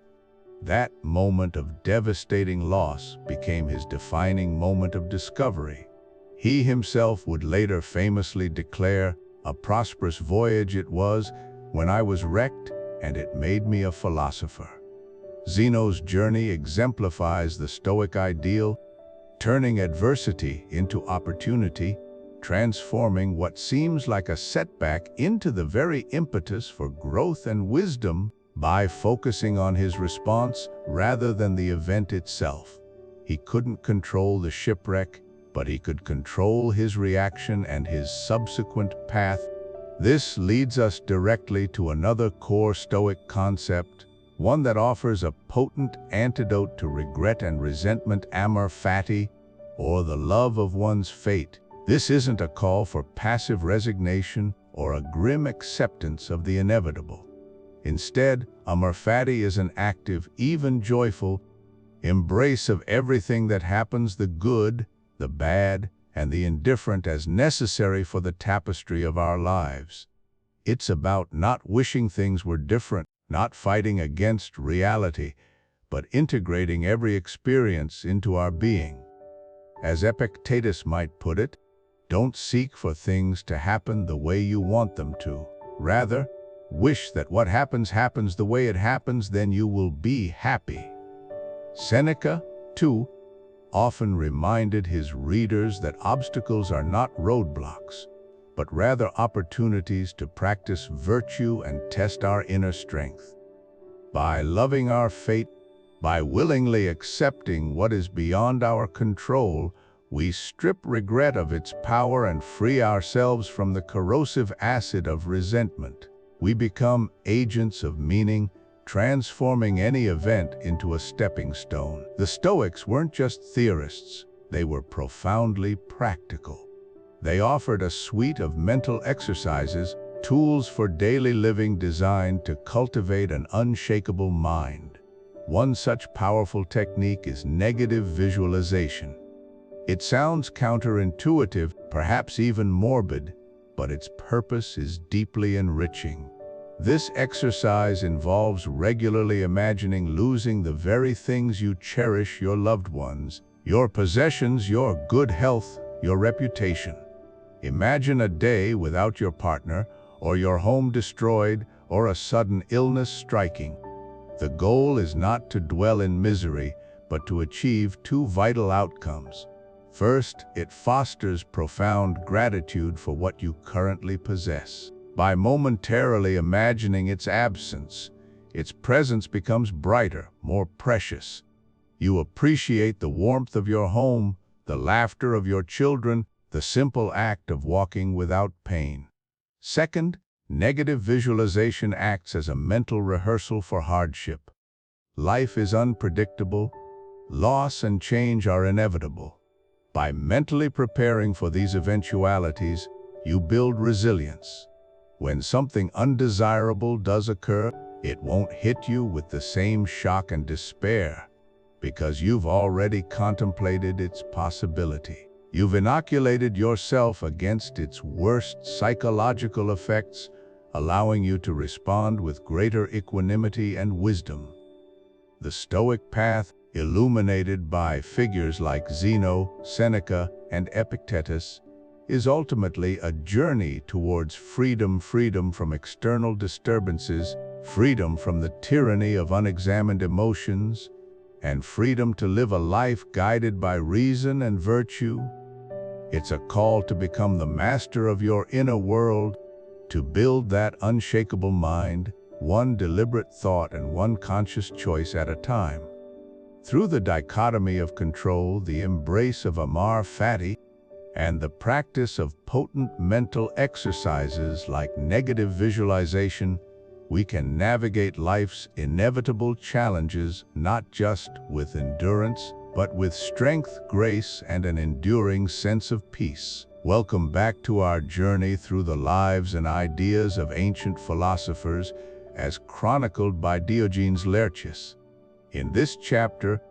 That moment of devastating loss became his defining moment of discovery. He himself would later famously declare, "A prosperous voyage it was when I was wrecked, and it made me a philosopher." Zeno's journey exemplifies the Stoic ideal, turning adversity into opportunity, transforming what seems like a setback into the very impetus for growth and wisdom. By focusing on his response rather than the event itself. He couldn't control the shipwreck, but he could control his reaction and his subsequent path. This leads us directly to another core Stoic concept, one that offers a potent antidote to regret and resentment: amor fati, or the love of one's fate. This isn't a call for passive resignation or a grim acceptance of the inevitable. Instead, amor fati is an active, even joyful, embrace of everything that happens, the good, the bad, and the indifferent, as necessary for the tapestry of our lives. It's about not wishing things were different, not fighting against reality, but integrating every experience into our being. As Epicurus might put it, don't seek for things to happen the way you want them to. Rather, wish that what happens happens the way it happens, then you will be happy. Seneca, too, often reminded his readers that obstacles are not roadblocks, but rather opportunities to practice virtue and test our inner strength. By loving our fate, by willingly accepting what is beyond our control, we strip regret of its power and free ourselves from the corrosive acid of resentment. We become agents of meaning, transforming any event into a stepping stone. The Stoics weren't just theorists, they were profoundly practical. They offered a suite of mental exercises, tools for daily living designed to cultivate an unshakable mind. One such powerful technique is negative visualization. It sounds counterintuitive, perhaps even morbid, but its purpose is deeply enriching. This exercise involves regularly imagining losing the very things you cherish: your loved ones, your possessions, your good health, your reputation. Imagine a day without your partner, or your home destroyed, or a sudden illness striking. The goal is not to dwell in misery, but to achieve two vital outcomes. First, it fosters profound gratitude for what you currently possess. By momentarily imagining its absence, its presence becomes brighter, more precious. You appreciate the warmth of your home, the laughter of your children, the simple act of walking without pain. Second, negative visualization acts as a mental rehearsal for hardship. Life is unpredictable. Loss and change are inevitable. By mentally preparing for these eventualities, you build resilience. When something undesirable does occur, it won't hit you with the same shock and despair, because you've already contemplated its possibility. You've inoculated yourself against its worst psychological effects, allowing you to respond with greater equanimity and wisdom. The Stoic path, illuminated by figures like Zeno, Seneca, and Epicurus, is ultimately a journey towards freedom from external disturbances, freedom from the tyranny of unexamined emotions, and freedom to live a life guided by reason and virtue. It's a call to become the master of your inner world, to build that unshakable mind, one deliberate thought and one conscious choice at a time. Through the dichotomy of control, the embrace of amor fati, and the practice of potent mental exercises like negative visualization, we can navigate life's inevitable challenges not just with endurance, but with strength, grace, and an enduring sense of peace. Welcome back to our journey through the lives and ideas of ancient philosophers as chronicled by Diogenes Laertius. In this chapter,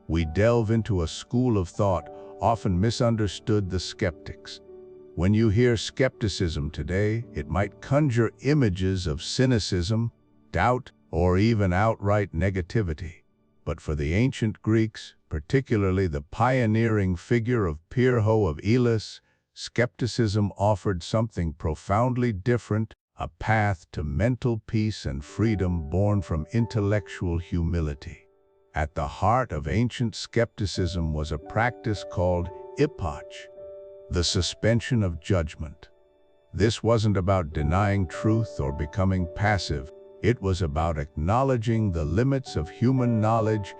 we delve into a school of thought often misunderstood, the Skeptics. When you hear skepticism today, it might conjure images of cynicism, doubt, or even outright negativity. But for the ancient Greeks, particularly the pioneering figure of Pyrrho of Elis, skepticism offered something profoundly different, a path to mental peace and freedom born from intellectual humility. At the heart of ancient skepticism was a practice called epoch, the suspension of judgment. This wasn't about denying truth or becoming passive. It was about acknowledging the limits of human knowledge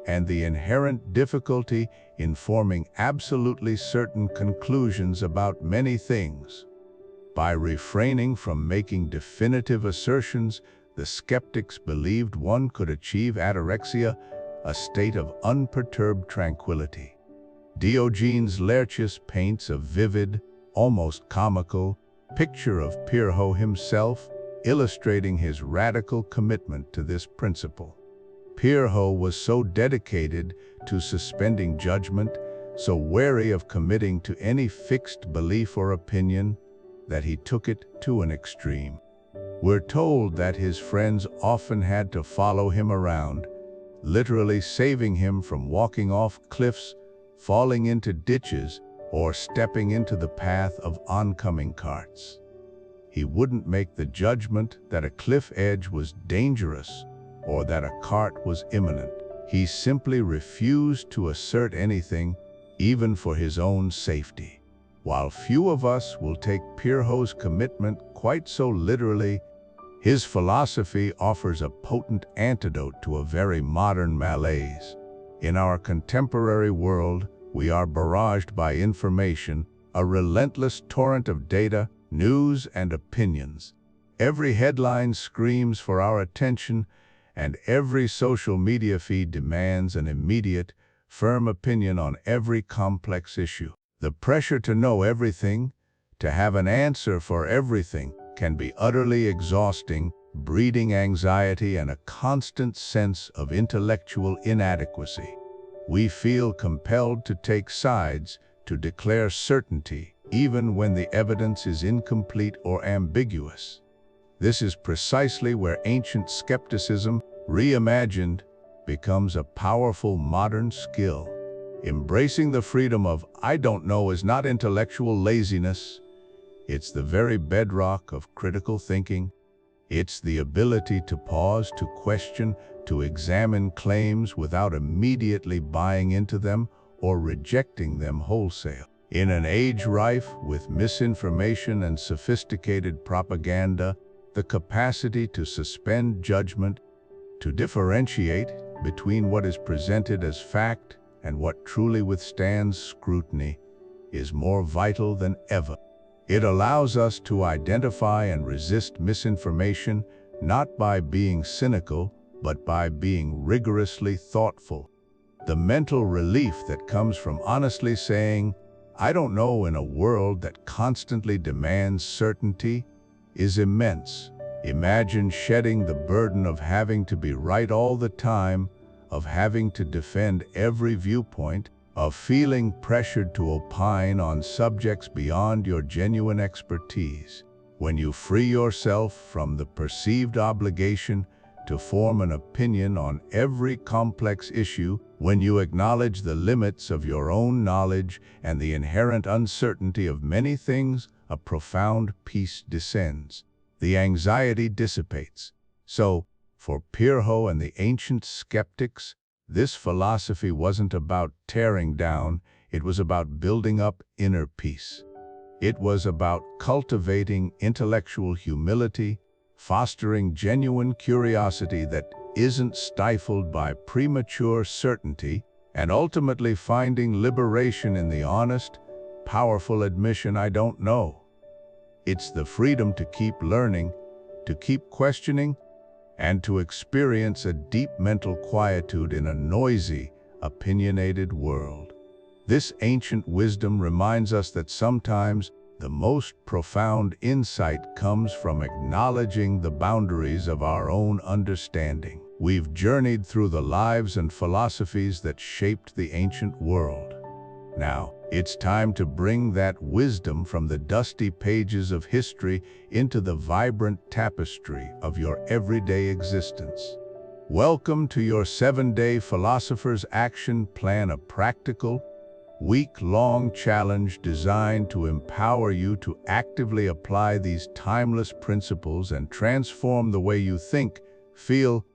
and the inherent difficulty in forming absolutely certain conclusions about many things. By refraining from making definitive assertions, the skeptics believed one could achieve ataraxia, a state of unperturbed tranquility. Diogenes Laertius paints a vivid, almost comical, picture of Pyrrho himself, illustrating his radical commitment to this principle. Pyrrho was so dedicated to suspending judgment, so wary of committing to any fixed belief or opinion, that he took it to an extreme. We're told that his friends often had to follow him around, literally saving him from walking off cliffs, falling into ditches, or stepping into the path of oncoming carts. He wouldn't make the judgment that a cliff edge was dangerous or that a cart was imminent. He simply refused to assert anything, even for his own safety. While few of us will take Pyrrho's commitment quite so literally, his philosophy offers a potent antidote to a very modern malaise. In our contemporary world, we are barraged by information, a relentless torrent of data, news, and opinions. Every headline screams for our attention, and every social media feed demands an immediate, firm opinion on every complex issue. The pressure to know everything, to have an answer for everything, can be utterly exhausting, breeding anxiety and a constant sense of intellectual inadequacy. We feel compelled to take sides, to declare certainty, even when the evidence is incomplete or ambiguous. This is precisely where ancient skepticism, reimagined, becomes a powerful modern skill. Embracing the freedom of "I don't know" is not intellectual laziness. It's the very bedrock of critical thinking. It's the ability to pause, to question, to examine claims without immediately buying into them or rejecting them wholesale. In an age rife with misinformation and sophisticated propaganda, the capacity to suspend judgment, to differentiate between what is presented as fact and what truly withstands scrutiny, is more vital than ever. It allows us to identify and resist misinformation not by being cynical, but by being rigorously thoughtful. The mental relief that comes from honestly saying, "I don't know," in a world that constantly demands certainty, is immense. Imagine shedding the burden of having to be right all the time, of having to defend every viewpoint, of feeling pressured to opine on subjects beyond your genuine expertise. When you free yourself from the perceived obligation to form an opinion on every complex issue, when you acknowledge the limits of your own knowledge and the inherent uncertainty of many things, a profound peace descends. The anxiety dissipates. So, for Pyrrho and the ancient skeptics, this philosophy wasn't about tearing down, It was about building up inner peace. It was about cultivating intellectual humility, fostering genuine curiosity that isn't stifled by premature certainty, and ultimately finding liberation in the honest, powerful admission, "I don't know." It's the freedom to keep learning, to keep questioning, and to experience a deep mental quietude in a noisy, opinionated world. This ancient wisdom reminds us that sometimes the most profound insight comes from acknowledging the boundaries of our own understanding. We've journeyed through the lives and philosophies that shaped the ancient world. Now, it's time to bring that wisdom from the dusty pages of history into the vibrant tapestry of your everyday existence. Welcome to your 7-day Philosopher's Action Plan, a practical, week-long challenge designed to empower you to actively apply these timeless principles and transform the way you think, feel,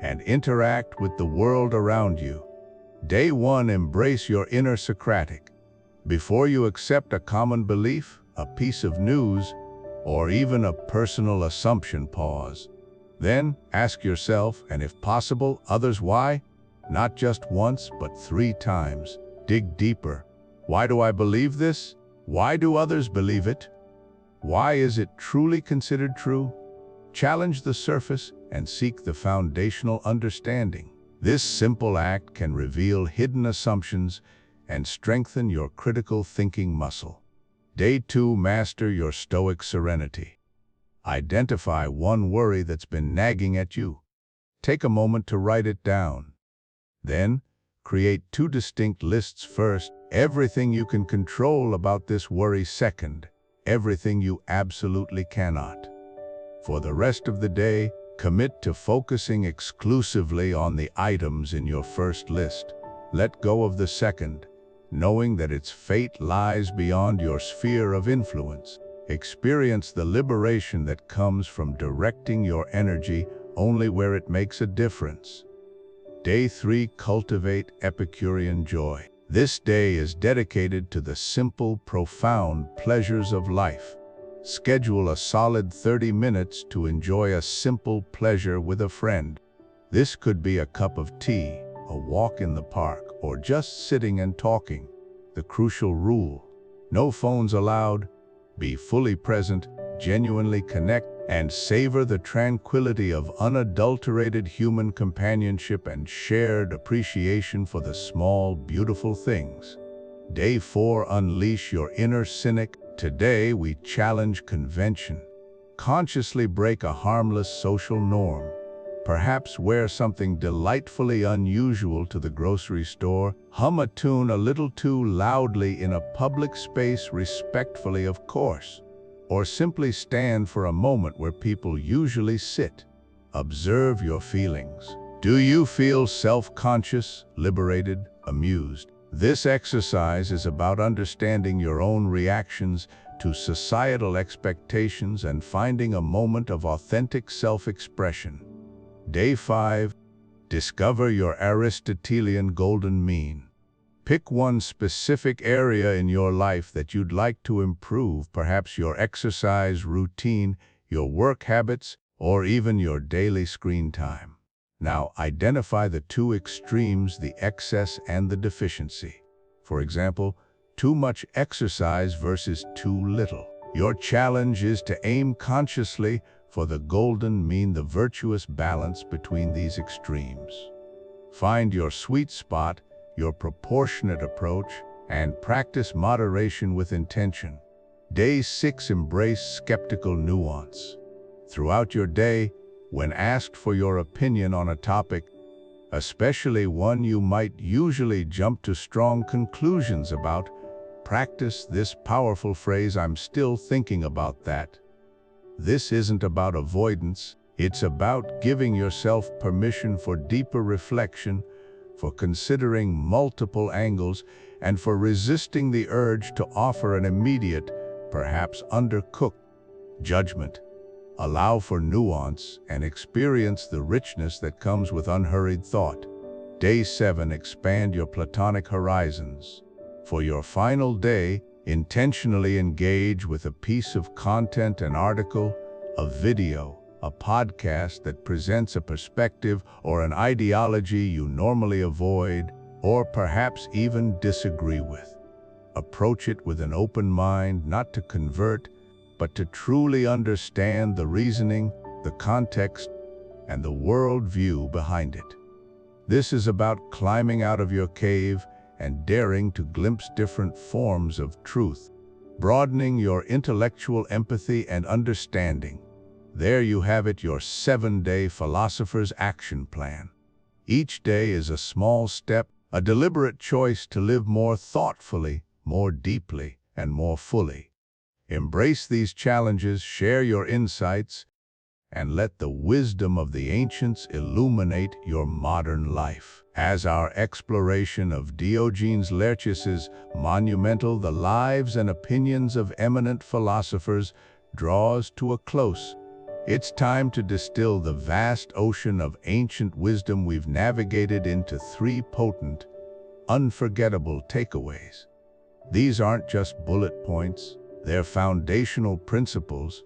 and interact with the world around you. Day 1, embrace your inner Socratic. Before you accept a common belief, a piece of news, or even a personal assumption, pause. Then ask yourself, and if possible, others, why? Not just once, but 3 times. Dig deeper. Why do I believe this? Why do others believe it? Why is it truly considered true? Challenge the surface and seek the foundational understanding. This simple act can reveal hidden assumptions and strengthen your critical thinking muscle. Day 2, master your Stoic serenity. Identify one worry that's been nagging at you. Take a moment to write it down. Then, create 2 distinct lists. First, everything you can control about this worry. Second, everything you absolutely cannot. For the rest of the day, commit to focusing exclusively on the items in your first list. Let go of the second, knowing that its fate lies beyond your sphere of influence. Experience the liberation that comes from directing your energy only where it makes a difference. Day 3, cultivate Epicurean joy. This day is dedicated to the simple, profound pleasures of life. Schedule a solid 30 minutes to enjoy a simple pleasure with a friend. This could be a cup of tea, a walk in the park, or just sitting and talking. The crucial rule: no phones allowed. Be fully present, genuinely connect, and savor the tranquility of unadulterated human companionship and shared appreciation for the small, beautiful things. Day 4, unleash your inner cynic. Today, we challenge convention. Consciously break a harmless social norm. Perhaps wear something delightfully unusual to the grocery store, hum a tune a little too loudly in a public space, respectfully of course, or simply stand for a moment where people usually sit. Observe your feelings. Do you feel self-conscious, liberated, amused? This exercise is about understanding your own reactions to societal expectations and finding a moment of authentic self-expression. Day 5, discover your Aristotelian golden mean. Pick one specific area in your life that you'd like to improve, perhaps your exercise routine, your work habits, or even your daily screen time. Now, identify the 2 extremes, the excess and the deficiency. For example, too much exercise versus too little. Your challenge is to aim consciously for the golden mean, the virtuous balance between these extremes. Find your sweet spot, your proportionate approach, and practice moderation with intention. Day 6, embrace skeptical nuance. Throughout your day, when asked for your opinion on a topic, especially one you might usually jump to strong conclusions about, practice this powerful phrase: "I'm still thinking about that." This isn't about avoidance, it's about giving yourself permission for deeper reflection, for considering multiple angles, and for resisting the urge to offer an immediate, perhaps undercooked, judgment. Allow for nuance and experience the richness that comes with unhurried thought. Day 7, expand your Platonic horizons. For your final day, intentionally engage with a piece of content, an article, a video, a podcast that presents a perspective or an ideology you normally avoid, or perhaps even disagree with. Approach it with an open mind, not to convert, but to truly understand the reasoning, the context, and the worldview behind it. This is about climbing out of your cave and daring to glimpse different forms of truth, broadening your intellectual empathy and understanding. There you have it, your 7-day philosopher's action plan. Each day is a small step, a deliberate choice to live more thoughtfully, more deeply, and more fully. Embrace these challenges, share your insights, and let the wisdom of the ancients illuminate your modern life. As our exploration of Diogenes Laertius's monumental The Lives and Opinions of Eminent Philosophers draws to a close, it's time to distill the vast ocean of ancient wisdom we've navigated into 3 potent, unforgettable takeaways. These aren't just bullet points, they're foundational principles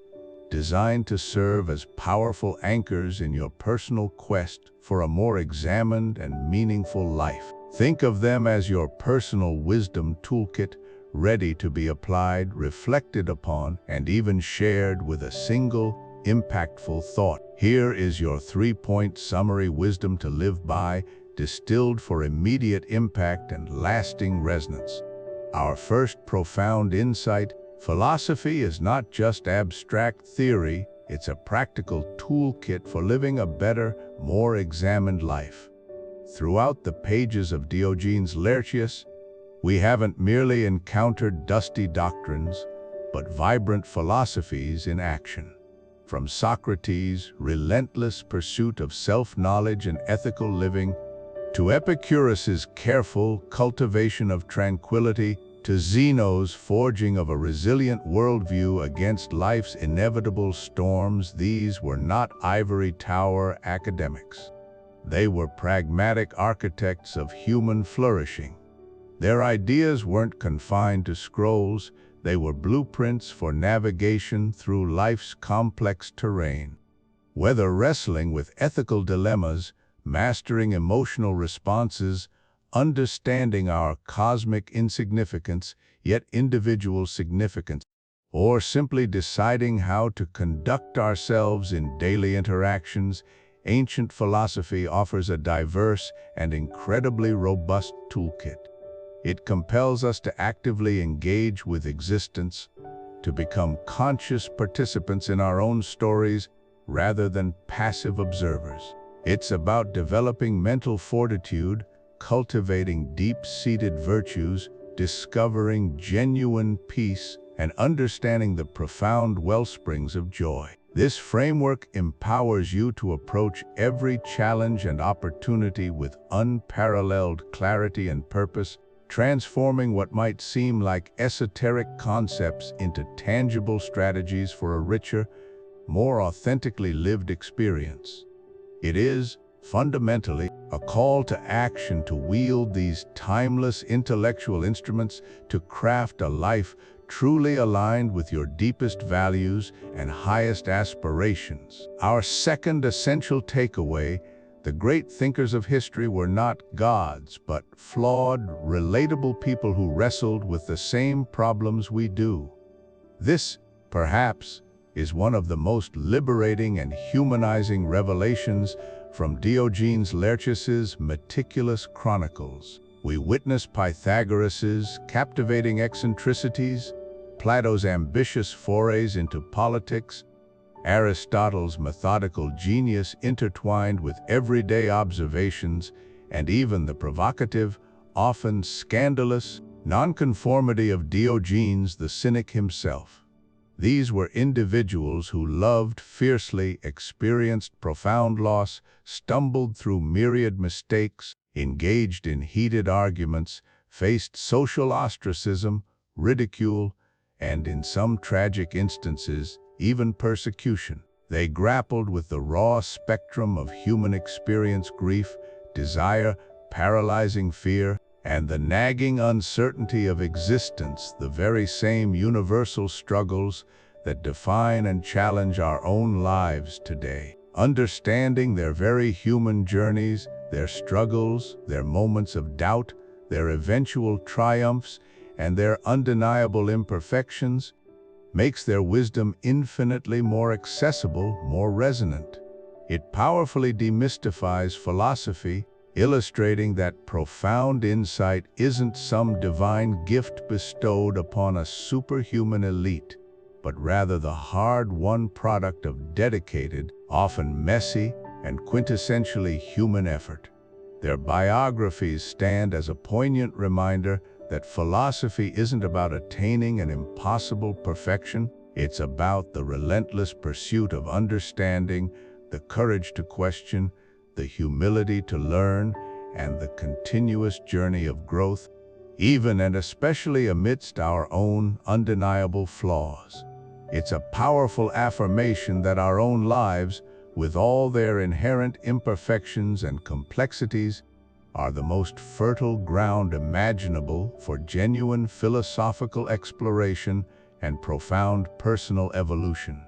designed to serve as powerful anchors in your personal quest for a more examined and meaningful life. Think of them as your personal wisdom toolkit, ready to be applied, reflected upon, and even shared with a single, impactful thought. Here is your 3-point summary: wisdom to live by, distilled for immediate impact and lasting resonance. Our first profound insight: philosophy is not just abstract theory, it's a practical toolkit for living a better, more examined life. Throughout the pages of Diogenes Laertius, we haven't merely encountered dusty doctrines, but vibrant philosophies in action. From Socrates' relentless pursuit of self-knowledge and ethical living, to Epicurus's careful cultivation of tranquility, to Zeno's forging of a resilient worldview against life's inevitable storms, these were not ivory tower academics. They were pragmatic architects of human flourishing. Their ideas weren't confined to scrolls, they were blueprints for navigation through life's complex terrain. Whether wrestling with ethical dilemmas, mastering emotional responses, understanding our cosmic insignificance, yet individual significance, or simply deciding how to conduct ourselves in daily interactions, ancient philosophy offers a diverse and incredibly robust toolkit. It compels us to actively engage with existence, to become conscious participants in our own stories rather than passive observers. It's about developing mental fortitude, cultivating deep-seated virtues, discovering genuine peace, and understanding the profound wellsprings of joy. This framework empowers you to approach every challenge and opportunity with unparalleled clarity and purpose, transforming what might seem like esoteric concepts into tangible strategies for a richer, more authentically lived experience. It is, fundamentally, a call to action to wield these timeless intellectual instruments to craft a life truly aligned with your deepest values and highest aspirations. Our second essential takeaway: the great thinkers of history were not gods, but flawed, relatable people who wrestled with the same problems we do. This, perhaps, is one of the most liberating and humanizing revelations from Diogenes Laertius's meticulous chronicles. We witness Pythagoras's captivating eccentricities, Plato's ambitious forays into politics, Aristotle's methodical genius intertwined with everyday observations, and even the provocative, often scandalous, nonconformity of Diogenes the Cynic himself. These were individuals who loved fiercely, experienced profound loss, stumbled through myriad mistakes, engaged in heated arguments, faced social ostracism, ridicule, and in some tragic instances, even persecution. They grappled with the raw spectrum of human experience: grief, desire, paralyzing fear, and the nagging uncertainty of existence, the very same universal struggles that define and challenge our own lives today. Understanding their very human journeys, their struggles, their moments of doubt, their eventual triumphs, and their undeniable imperfections, makes their wisdom infinitely more accessible, more resonant. It powerfully demystifies philosophy, illustrating that profound insight isn't some divine gift bestowed upon a superhuman elite, but rather the hard-won product of dedicated, often messy, and quintessentially human effort. Their biographies stand as a poignant reminder that philosophy isn't about attaining an impossible perfection. It's about the relentless pursuit of understanding, the courage to question, the humility to learn, and the continuous journey of growth, even and especially amidst our own undeniable flaws. It's a powerful affirmation that our own lives, with all their inherent imperfections and complexities, are the most fertile ground imaginable for genuine philosophical exploration and profound personal evolution.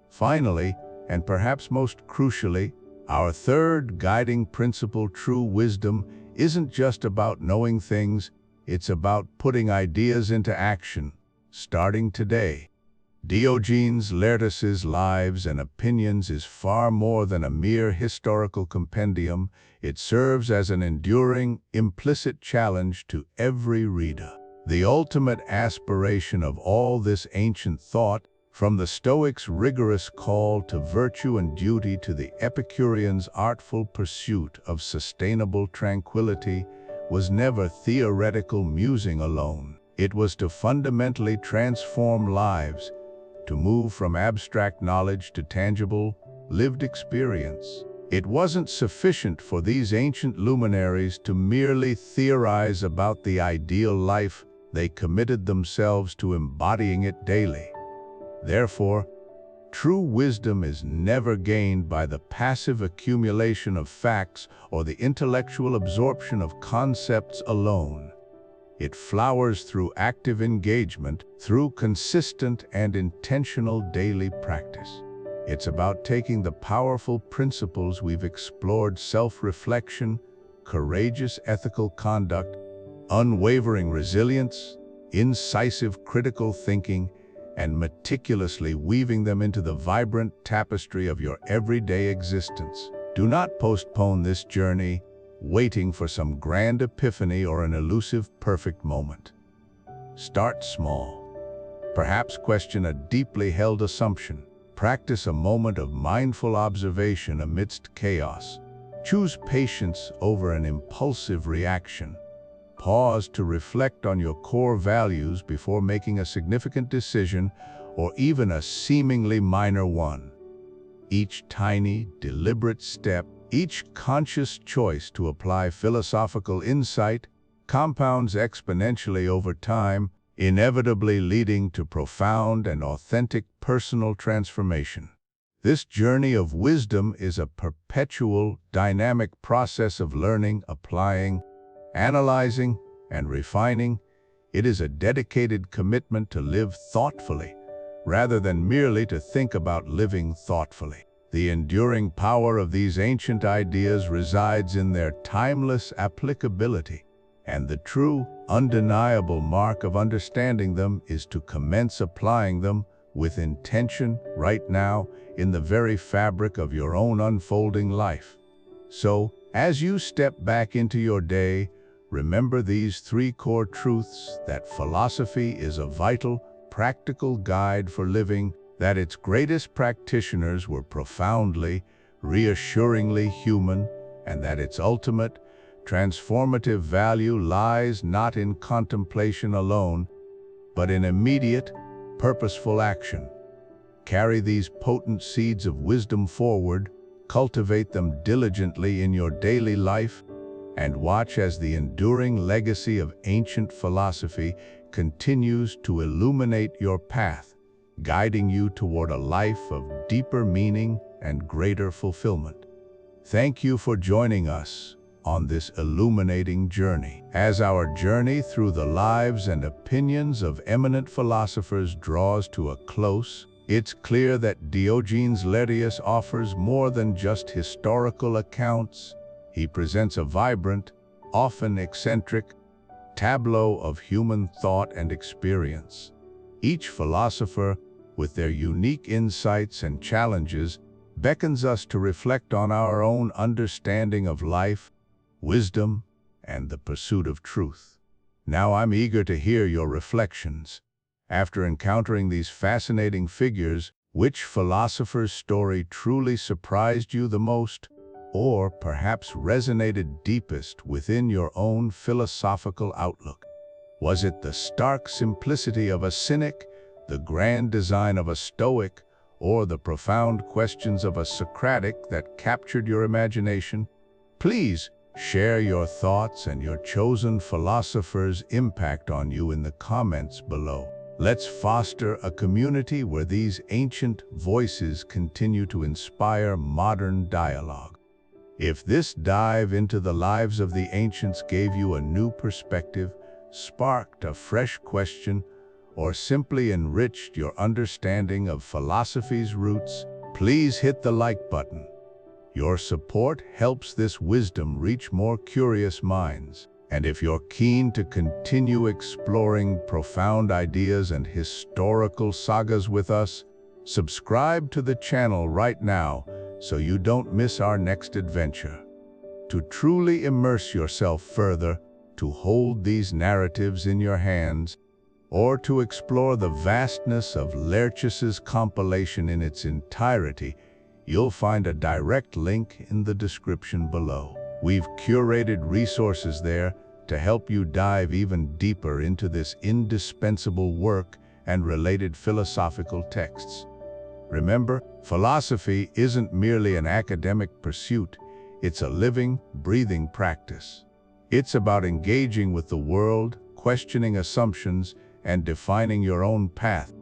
Finally, and perhaps most crucially, our third guiding principle, true wisdom, isn't just about knowing things, it's about putting ideas into action, starting today. Diogenes Laertius's Lives and Opinions is far more than a mere historical compendium. It serves as an enduring, implicit challenge to every reader. The ultimate aspiration of all this ancient thought, from the Stoics' rigorous call to virtue and duty to the Epicureans' artful pursuit of sustainable tranquility, was never theoretical musing alone. It was to fundamentally transform lives, to move from abstract knowledge to tangible, lived experience. It wasn't sufficient for these ancient luminaries to merely theorize about the ideal life. They committed themselves to embodying it daily. Therefore, true wisdom is never gained by the passive accumulation of facts or the intellectual absorption of concepts alone. It flowers through active engagement, through consistent and intentional daily practice. It's about taking the powerful principles we've explored: self-reflection, courageous ethical conduct, unwavering resilience, incisive critical thinking, and meticulously weaving them into the vibrant tapestry of your everyday existence. Do not postpone this journey, waiting for some grand epiphany or an elusive perfect moment. Start small. Perhaps question a deeply held assumption. Practice a moment of mindful observation amidst chaos. Choose patience over an impulsive reaction. Pause to reflect on your core values before making a significant decision or even a seemingly minor one. Each tiny, deliberate step, each conscious choice to apply philosophical insight compounds exponentially over time, inevitably leading to profound and authentic personal transformation. This journey of wisdom is a perpetual, dynamic process of learning, applying, analyzing, and refining. It is a dedicated commitment to live thoughtfully, rather than merely to think about living thoughtfully. The enduring power of these ancient ideas resides in their timeless applicability, and the true, undeniable mark of understanding them is to commence applying them with intention right now in the very fabric of your own unfolding life. So, as you step back into your day, remember these three core truths: that philosophy is a vital, practical guide for living, that its greatest practitioners were profoundly, reassuringly human, and that its ultimate, transformative value lies not in contemplation alone, but in immediate, purposeful action. Carry these potent seeds of wisdom forward, cultivate them diligently in your daily life, and watch as the enduring legacy of ancient philosophy continues to illuminate your path, guiding you toward a life of deeper meaning and greater fulfillment. Thank you for joining us. on this illuminating journey. As our journey through the lives and opinions of eminent philosophers draws to a close, it's clear that Diogenes Laertius offers more than just historical accounts. He presents a vibrant, often eccentric, tableau of human thought and experience. Each philosopher, with their unique insights and challenges, beckons us to reflect on our own understanding of life, wisdom, and the pursuit of truth. Now I'm eager to hear your reflections. After encountering these fascinating figures, which philosopher's story truly surprised you the most, or perhaps resonated deepest within your own philosophical outlook? Was it the stark simplicity of a Cynic, the grand design of a Stoic, or the profound questions of a Socratic that captured your imagination? Please share your thoughts and your chosen philosopher's impact on you in the comments below. Let's foster a community where these ancient voices continue to inspire modern dialogue. If this dive into the lives of the ancients gave you a new perspective, sparked a fresh question, or simply enriched your understanding of philosophy's roots, please hit the like button. Your support helps this wisdom reach more curious minds. And if you're keen to continue exploring profound ideas and historical sagas with us, subscribe to the channel right now so you don't miss our next adventure. To truly immerse yourself further, to hold these narratives in your hands, or to explore the vastness of Laertius's compilation in its entirety, you'll find a direct link in the description below. We've curated resources there to help you dive even deeper into this indispensable work and related philosophical texts. Remember, philosophy isn't merely an academic pursuit, it's a living, breathing practice. It's about engaging with the world, questioning assumptions, and defining your own path.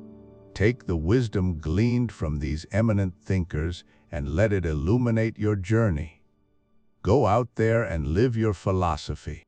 Take the wisdom gleaned from these eminent thinkers and let it illuminate your journey. Go out there and live your philosophy.